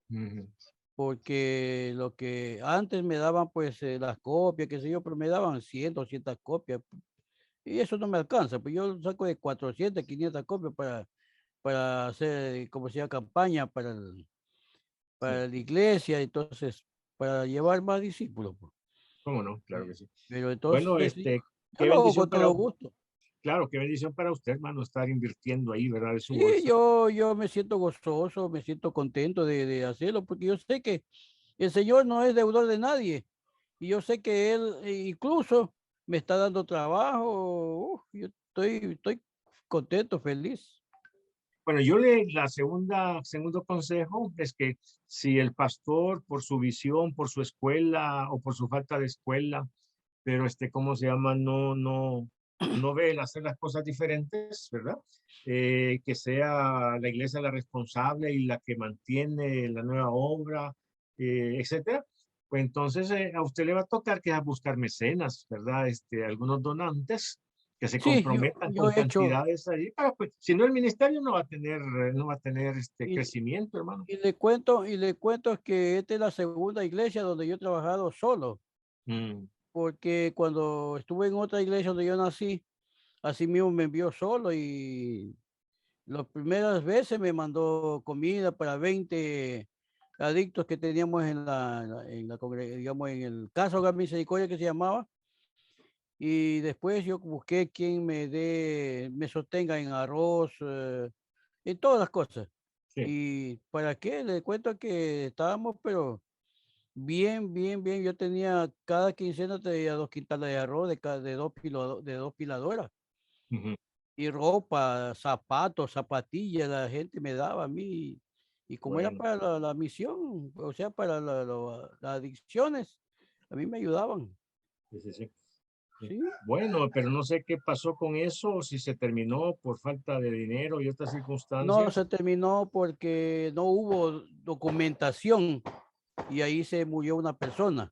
Ujú. porque lo que antes me daban, pues, las copias, qué sé yo, pero me daban 100, 200 copias, y eso no me alcanza, pues yo saco de 400, 500 copias para hacer, como se llama, campaña Sí, para la iglesia, entonces, para llevar más discípulos, pues. cómo no, claro que sí. Pero Bueno, entonces, yo qué lo hago bendición con para, todo gusto. claro, qué bendición para usted, hermano, estar invirtiendo ahí, ¿verdad? De su Sí, bolsa. yo me siento gozoso, me siento contento de hacerlo, porque yo sé que el Señor no es deudor de nadie. Y yo sé que Él incluso me está dando trabajo. Yo estoy contento, feliz. Bueno, segundo consejo es que si el pastor, por su visión, por su escuela o por su falta de escuela, pero ¿cómo se llama? No ve el hacer las cosas diferentes, ¿verdad? Que sea la iglesia la responsable y la que mantiene la nueva obra, etcétera. Pues entonces a usted le va a tocar que a buscar mecenas, ¿verdad? Algunos donantes que se Sí, comprometan yo con he hecho, cantidades ahí, para, pues, si no el ministerio no va a tener y, crecimiento, hermano. y le cuento que esta es la segunda iglesia donde yo he trabajado solo, Mm, porque cuando estuve en otra iglesia donde yo nací, así mismo me envió solo y las primeras veces me mandó comida para 20 adictos que teníamos digamos, en el caso de la misericordia que se llamaba. Y después yo busqué quien me sostenga en arroz, en todas las cosas. sí, ¿Y para qué? Le cuento que estábamos, pero bien, bien, bien. Yo tenía cada quincena tenía 2 quintales de arroz de dos piladoras. ujú, Y ropa, zapatos, zapatillas, la gente me daba a mí. Y como era bueno, para la misión, o sea, para las adicciones, a mí me ayudaban. sí, sí, sí. Sí. Sí. Bueno, pero no sé qué pasó con eso, o si se terminó por falta de dinero y otras No circunstancias. se terminó porque no hubo documentación y ahí se murió una persona.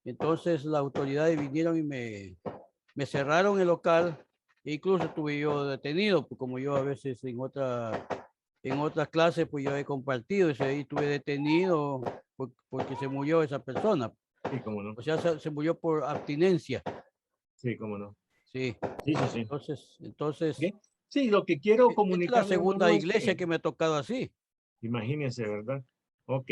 Entonces las autoridades vinieron y me cerraron el local e incluso estuve yo detenido, pues como yo a veces en otras clases pues yo he compartido, y ahí estuve detenido porque se murió esa persona. Sí, cómo no. O sea, se murió por abstinencia. Sí, cómo no. Sí. Sí, sí, sí. Entonces, Bien. Sí, lo que quiero esta es la comunicarle, segunda hermano, es iglesia que, que me ha tocado así. imagínense, ¿verdad? Ok.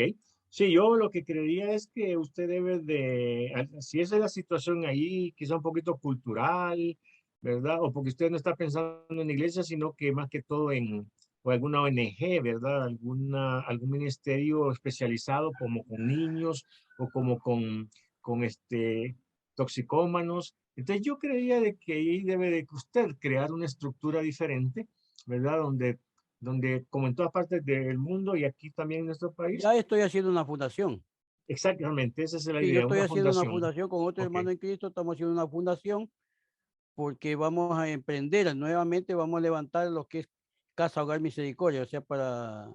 Sí, yo lo que creía es que usted debe si esa es la situación ahí, quizá un poquito cultural, ¿verdad? O porque usted no está pensando en iglesia, sino que más que todo o alguna ONG, ¿verdad? Algún ministerio especializado como con niños o como con toxicómanos. Entonces yo creía de que ahí debe de usted crear una estructura diferente, ¿verdad? Donde como en todas partes del mundo y aquí también en nuestro país, Ya estoy haciendo una fundación. exactamente, esa es la Sí, yo idea, estoy una haciendo una fundación. fundación con otro Ok, hermano en Cristo, estamos haciendo una fundación porque vamos a emprender, nuevamente vamos a levantar lo que es Casa Hogar Misericordia, o sea, para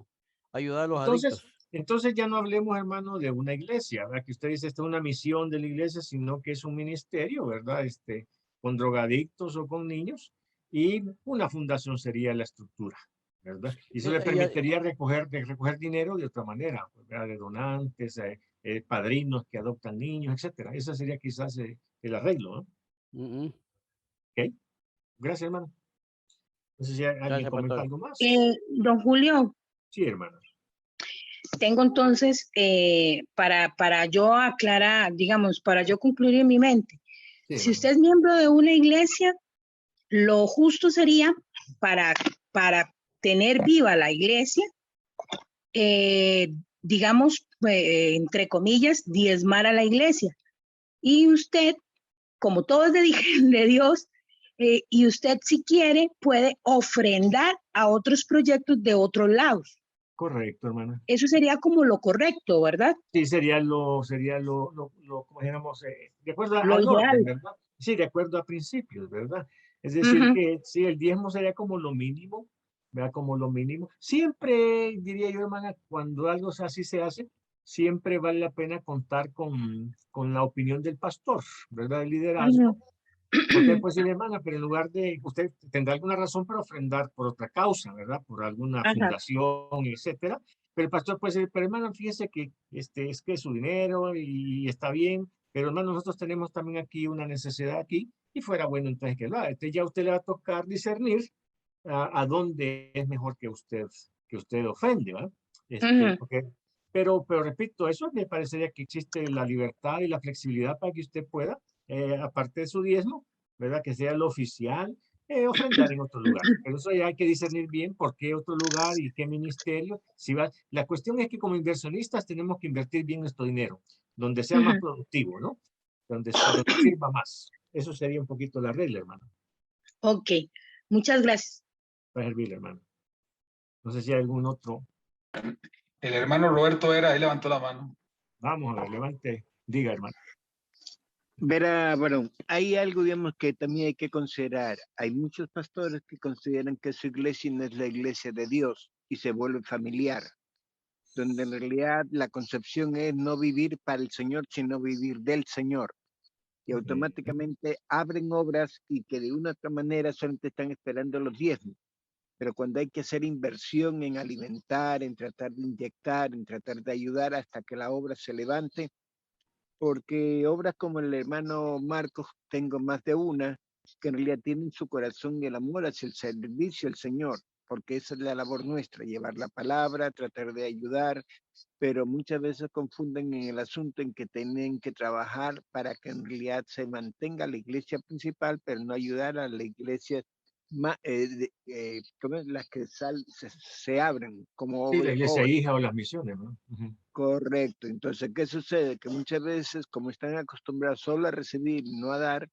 ayudar a los adictos. entonces ya no hablemos, hermano, de una iglesia, ¿verdad? Que usted dice, esta es una misión de la iglesia, sino que es un ministerio, ¿verdad? Con drogadictos o con niños, y una fundación sería la estructura, ¿verdad? Y eso le permitiría recoger dinero de otra manera, ¿verdad? De donantes, padrinos que adoptan niños, etcétera. Ese sería quizás el arreglo, ¿no? Ujú. Ok, gracias, hermano. No sé si alguien Gracias, comenta pastor. algo más. Don Julio, Sí, hermano. tengo entonces, para yo aclarar, digamos, para yo concluir en mi mente, Sí, si hermano. usted es miembro de una iglesia, lo justo sería para, para tener viva la iglesia, digamos, entre comillas, diezmar a la iglesia. Y usted, como todo es de, de Dios, y usted si quiere puede ofrendar a otros proyectos de otros lados. Correcto, hermana. Eso sería como lo correcto, ¿verdad? Sí, sería como dijéramos, de acuerdo Lo al orden, ideal. ¿verdad? Sí, de acuerdo a principios, ¿verdad? Es decir, que sí, el diezmo sería como lo mínimo, ¿verdad? Como lo mínimo. Siempre, diría yo, hermana, cuando algo así se hace, siempre vale la pena contar con la opinión del pastor, ¿verdad? El liderazgo. Porque pues decir, hermana, pero en lugar de, usted tendrá alguna razón para ofrendar por otra causa, ¿verdad? Por alguna Ajá. fundación, etcétera. Pero el pastor puede decir, pero hermano, fíjese que es que es su dinero y está bien, pero hermano, nosotros tenemos también aquí una necesidad aquí y fuera bueno entonces que lo haga. Entonces ya a usted le va a tocar discernir a dónde es mejor que usted ofende, ¿verdad? Pero repito, eso me parecería que existe la libertad y la flexibilidad para que usted pueda, aparte de su diezmo, ¿verdad? Que sea lo oficial, ofrendar en otro lugar. Pero eso ya hay que discernir bien por qué otro lugar y qué ministerio. Si va, la cuestión es que como inversionistas tenemos que invertir bien nuestro dinero, donde sea más productivo, ¿no? Donde sirva más. Eso sería un poquito la regla, hermano. Ok, muchas gracias. Para servir, hermano. No sé si hay algún otro. El hermano Roberto era, ahí levantó la mano. Vamos a ver, levante, diga, hermano. Verá, bueno, hay algo, digamos, que también hay que considerar. Hay muchos pastores que consideran que su iglesia no es la iglesia de Dios y se vuelve familiar, donde en realidad la concepción es no vivir para el Señor, sino vivir del Señor. Y automáticamente abren obras y que de una u otra manera solamente están esperando los diezmos. Pero cuando hay que hacer inversión en alimentar, en tratar de inyectar, en tratar de ayudar hasta que la obra se levante, porque obras como el hermano Marcos, tengo más de una, que en realidad tienen su corazón y el amor hacia el servicio al Señor, porque esa es la labor nuestra, llevar la palabra, tratar de ayudar, pero muchas veces confunden en el asunto en que tienen que trabajar para que en realidad se mantenga la iglesia principal, pero no ayudar a la iglesia como las que se abren como Sí, la iglesia obras. hija o las misiones, ¿no? Correcto. Entonces, ¿qué sucede? Que muchas veces, como están acostumbrados solo a recibir, no a dar,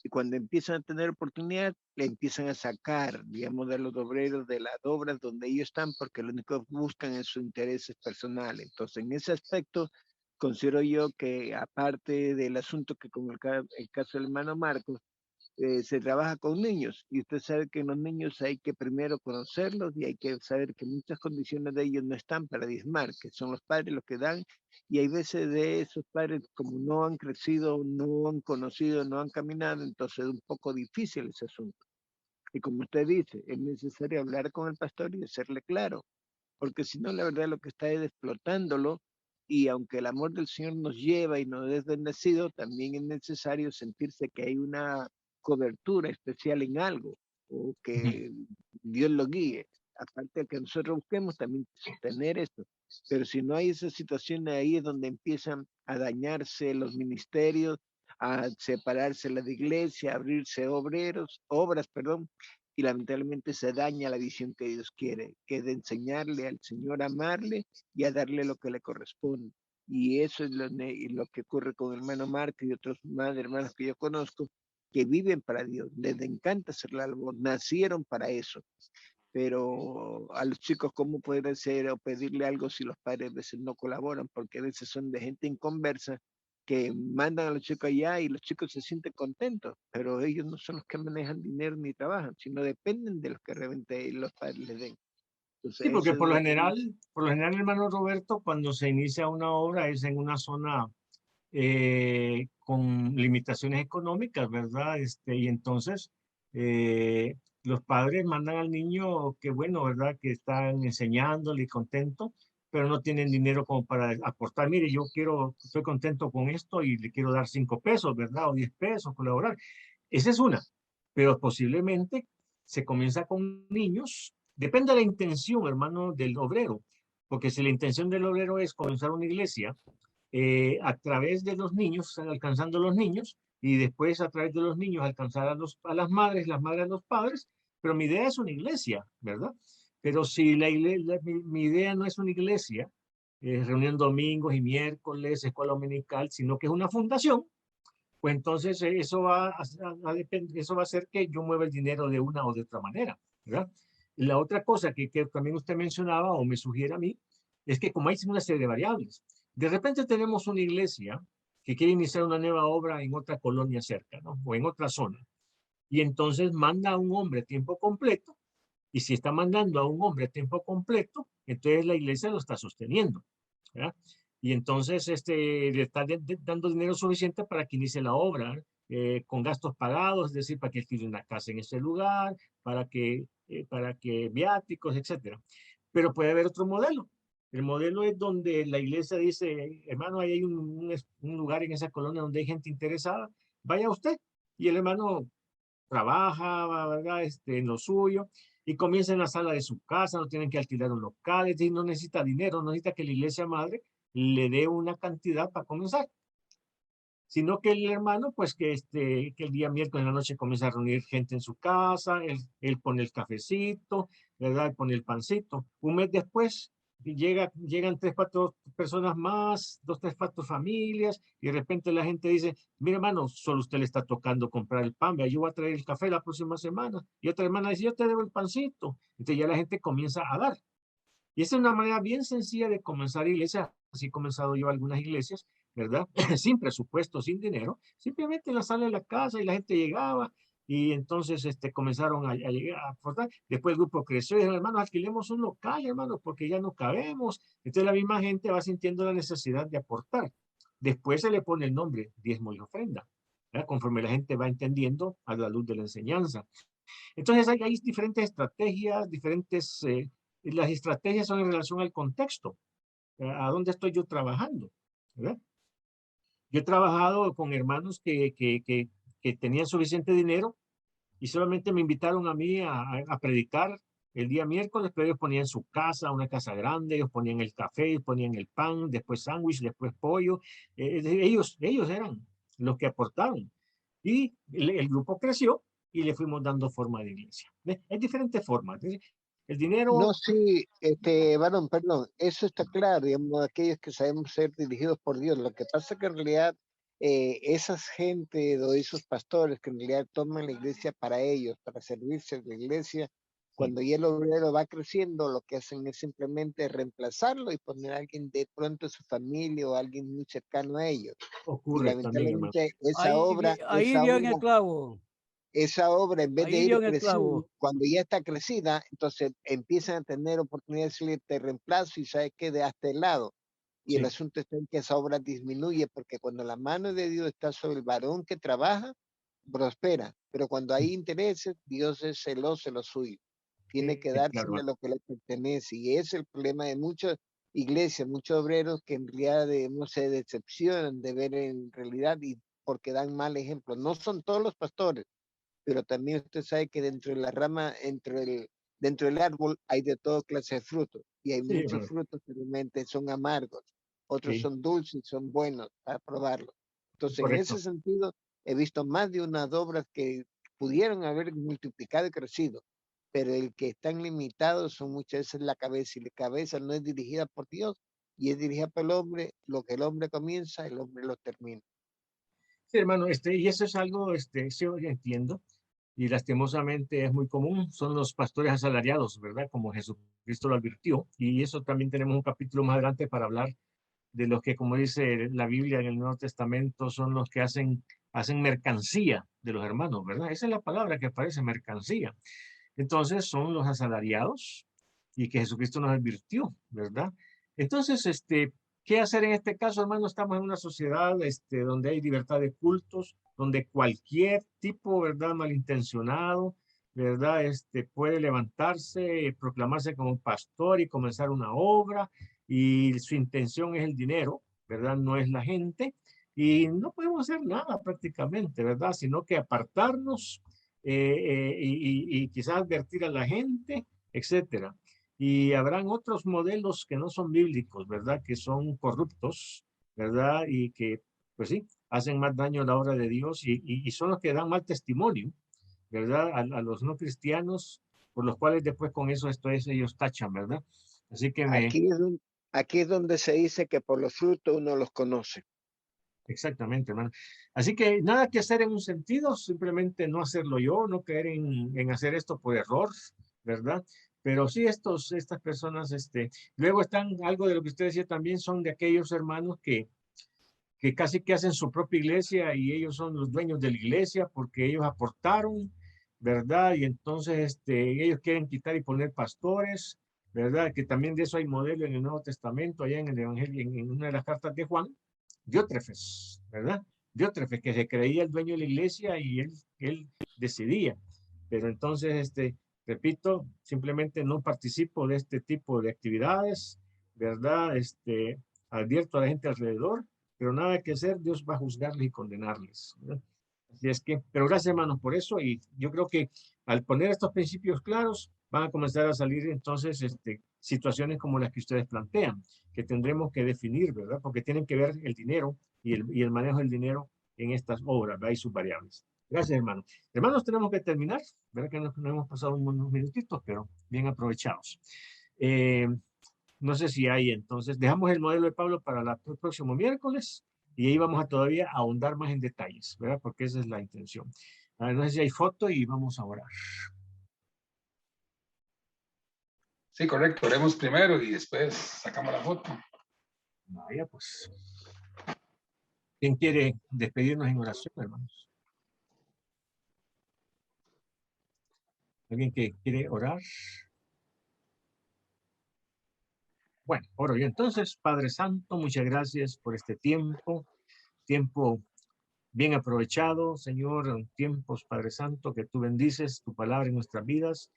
y cuando empiezan a tener oportunidad, le empiezan a sacar, digamos, de los obreros de las obras donde ellos están, porque lo único que buscan es su intereses personales. Entonces, en ese aspecto, considero yo que aparte del asunto que como el caso del hermano Marcos, se trabaja con niños y usted sabe que los niños hay que primero conocerlos y hay que saber que muchas condiciones de ellos no están para diezmar, que son los padres los que dan y hay veces de esos padres como no han crecido, no han conocido, no han caminado, entonces es un poco difícil ese asunto. Y como usted dice, es necesario hablar con el pastor y hacerle claro, porque si no, la verdad lo que está es explotándolo y aunque el amor del Señor nos lleva y nos es bendecido, también es necesario sentirse que hay una cobertura especial en algo o que Dios lo guíe. Aparte de que nosotros busquemos también tener esto. Pero si no hay esa situación, ahí es donde empiezan a dañarse los ministerios, a separarse la de iglesia, a abrirse obras, perdón, y lamentablemente se daña la visión que Dios quiere, que es de enseñarle al Señor a amarle y a darle lo que le corresponde. Y eso es lo que ocurre con el hermano Marco y otros más hermanos que yo conozco, que viven para Dios, les encanta hacer la labor, nacieron para eso. Pero a los chicos, ¿cómo puede ser o pedirle algo si los padres a veces no colaboran? Porque a veces son de gente inconversa que mandan a los chicos allá y los chicos se sienten contentos, pero ellos no son los que manejan dinero ni trabajan, sino dependen de los que realmente los padres les den. Entonces, Sí, porque eso es lo que por lo general, hermano Roberto, cuando se inicia una obra es en una zona con limitaciones económicas, ¿verdad? Y entonces los padres mandan al niño que bueno, ¿verdad? Que están enseñándole y contento, pero no tienen dinero como para aportar. Mire, estoy contento con esto y le quiero dar 5 pesos, ¿verdad? O 10 pesos, colaborar. Esa es una, pero posiblemente se comienza con niños. Depende de la intención, hermano, del obrero, porque si la intención del obrero es comenzar una iglesia, a través de los niños, alcanzando a los niños, y después a través de los niños alcanzar a las madres a los padres, pero mi idea es una iglesia, ¿verdad? Pero si mi idea no es una iglesia, reunión domingos y miércoles, escuela dominical, sino que es una fundación, pues entonces eso va eso va a hacer que yo mueva el dinero de una o de otra manera, ¿verdad? La otra cosa que también usted mencionaba o me sugiere a mí es que como hay una serie de variables, de repente tenemos una iglesia que quiere iniciar una nueva obra en otra colonia cerca, ¿no? O en otra zona. Y entonces manda a un hombre a tiempo completo, y si está mandando a un hombre a tiempo completo, entonces la iglesia lo está sosteniendo, ¿verdad? Y entonces le está dando dinero suficiente para que inicie la obra, con gastos pagados, es decir, para que alquile una casa en ese lugar, para que viáticos, etcétera. Pero puede haber otro modelo. El modelo es donde la iglesia dice, hermano, ahí hay un lugar en esa colonia donde hay gente interesada, vaya usted. Y el hermano trabaja, ¿verdad? En lo suyo, y comienza en la sala de su casa, no tienen que alquilar un local, y no necesita dinero, no necesita que la iglesia madre le dé una cantidad para comenzar, sino que el hermano, pues que el día miércoles en la noche comienza a reunir gente en su casa, él pone el cafecito, ¿verdad? Él pone el pancito. Un mes después llegan 3, 4 personas más, 2, 3, 4 familias, y de repente la gente dice, mire hermano, solo usted le está tocando comprar el pan, vea, yo voy a traer el café la próxima semana. Y otra hermana dice, yo te debo el pancito. Entonces ya la gente comienza a dar. Y esa es una manera bien sencilla de comenzar iglesias. Así he comenzado yo algunas iglesias, ¿verdad? Sin presupuesto, sin dinero, simplemente en la sala de la casa y la gente llegaba y entonces comenzaron a llegar a aportar. Después el grupo creció y dijeron, hermanos, alquilemos un local, hermanos, porque ya no cabemos. Entonces la misma gente va sintiendo la necesidad de aportar. Después se le pone el nombre, diezmo y ofrenda, ¿verdad? Conforme la gente va entendiendo a la luz de la enseñanza. Entonces hay diferentes estrategias, las estrategias son en relación al contexto, a dónde estoy yo trabajando, ¿verdad? Yo he trabajado con hermanos que tenían suficiente dinero y solamente me invitaron a mí a predicar el día miércoles, pero ellos ponían su casa, una casa grande, ellos ponían el café, ellos ponían el pan, después sándwich, después pollo. Ellos eran los que aportaron. Y el grupo creció y le fuimos dando forma de iglesia. ¿Ves? Hay diferentes formas. El No, dinero, sí, varón, perdón, eso está claro, digamos, aquellos que sabemos ser dirigidos por Dios. Lo que pasa es que en realidad esas gente o esos pastores que en realidad toman la iglesia para ellos, para servirse de la iglesia, cuando ya el obrero va creciendo, lo que hacen es simplemente reemplazarlo y poner a alguien de pronto de su familia o alguien muy cercano a ellos. Y ocurre también, hermano. lamentablemente esa obra, Ahí dio en el clavo. esa obra, en vez de Ahí ir dio en el creciendo, clavo. cuando ya está crecida, entonces empiezan a tener oportunidades de decirle, te reemplazo y sabes que de hasta el lado. Y el Sí. asunto está en que esa obra disminuye, porque cuando la mano de Dios está sobre el varón que trabaja, prospera. Pero cuando hay intereses, Dios es celoso de lo suyo. Tiene que Claro, dársele lo que le pertenece. Y ese es el problema de muchas iglesias, muchos obreros que en realidad no se decepcionan de ver en realidad y porque dan mal ejemplo. No son todos los pastores, pero también usted sabe que dentro de la rama, dentro del árbol hay de toda clase de frutos y hay sí, muchos hermano. frutos que realmente son amargos, otros Sí, son dulces, son buenos para probarlos. Entonces, en ese correcto. sentido, he visto más de unas obras que pudieron haber multiplicado y crecido, pero el que están limitados son muchas veces la cabeza y la cabeza no es dirigida por Dios y es dirigida por el hombre. Lo que el hombre comienza, el hombre lo termina. Sí, hermano, y eso es algo, sí, yo entiendo, y lastimosamente es muy común, son los pastores asalariados, ¿verdad? Como Jesucristo lo advirtió, y eso también tenemos un capítulo más adelante para hablar de los que, como dice la Biblia en el Nuevo Testamento, son los que hacen mercancía de los hermanos, ¿verdad? Esa es la palabra que aparece, mercancía. Entonces son los asalariados y que Jesucristo nos advirtió, ¿verdad? Entonces, ¿qué hacer en este caso, hermano? Estamos en una sociedad donde hay libertad de cultos, donde cualquier tipo, ¿verdad? Malintencionado, ¿verdad? Puede levantarse, proclamarse como pastor y comenzar una obra y su intención es el dinero, ¿verdad? No es la gente y no podemos hacer nada prácticamente, ¿verdad? Sino que apartarnos y quizás advertir a la gente, etcétera. Y habrán otros modelos que no son bíblicos, ¿verdad? Que son corruptos, ¿verdad? Y que, pues sí, hacen más daño a la obra de Dios y son los que dan mal testimonio, ¿verdad? A los no cristianos, por los cuales después con eso ellos tachan, ¿verdad? Así que Aquí es donde se dice que por los frutos uno los conoce. Exactamente, hermano. Así que nada que hacer en un sentido, simplemente no hacerlo yo, no caer en hacer esto por error, ¿verdad? Pero sí estas personas, luego están, algo de lo que usted decía también, son de aquellos hermanos que casi que hacen su propia iglesia y ellos son los dueños de la iglesia porque ellos aportaron, ¿verdad? Y entonces ellos quieren quitar y poner pastores, ¿verdad? Que también de eso hay modelo en el Nuevo Testamento, allá en el Evangelio, en una de las cartas de Juan, Diótrefes, ¿verdad? Diótrefes, que se creía el dueño de la iglesia y él decidía. Pero entonces, repito, simplemente no participo de este tipo de actividades, ¿verdad? Advierto a la gente alrededor, pero nada que hacer, Dios va a juzgarles y condenarles, ¿verdad? Así es que, pero gracias hermanos por eso, y yo creo que al poner estos principios claros, van a comenzar a salir entonces situaciones como las que ustedes plantean, que tendremos que definir, ¿verdad? Porque tienen que ver el dinero y el manejo del dinero en estas obras, ¿verdad? Y sus variables. Gracias, hermanos. Hermanos, tenemos que terminar, ¿verdad? Que nos hemos pasado unos minutitos, pero bien aprovechados. No sé si hay, entonces, dejamos el modelo de Pablo para el próximo miércoles y ahí vamos a todavía ahondar más en detalles, ¿verdad? Porque esa es la intención. No sé si hay foto y vamos a orar. Sí, correcto. Oremos primero y después sacamos la foto. Vaya, pues. ¿Quién quiere despedirnos en oración, hermanos? ¿Alguien que quiere orar? Bueno, oro yo entonces. Padre Santo, muchas gracias por este tiempo bien aprovechado, Señor, tiempos, Padre Santo, que tú bendices tu palabra en nuestras vidas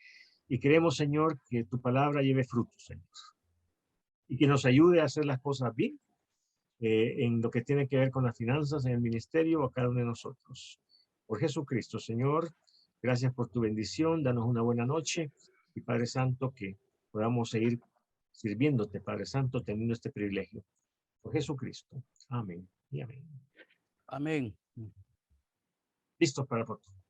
y queremos, Señor, que tu palabra lleve frutos, Señor, y que nos ayude a hacer las cosas bien en lo que tiene que ver con las finanzas en el ministerio a cada uno de nosotros. Por Jesucristo, Señor, gracias por tu bendición, danos una buena noche y Padre Santo, que podamos seguir sirviéndote, Padre Santo, teniendo este privilegio. Por Jesucristo. Amén y amén. Amén. Listos para la foto.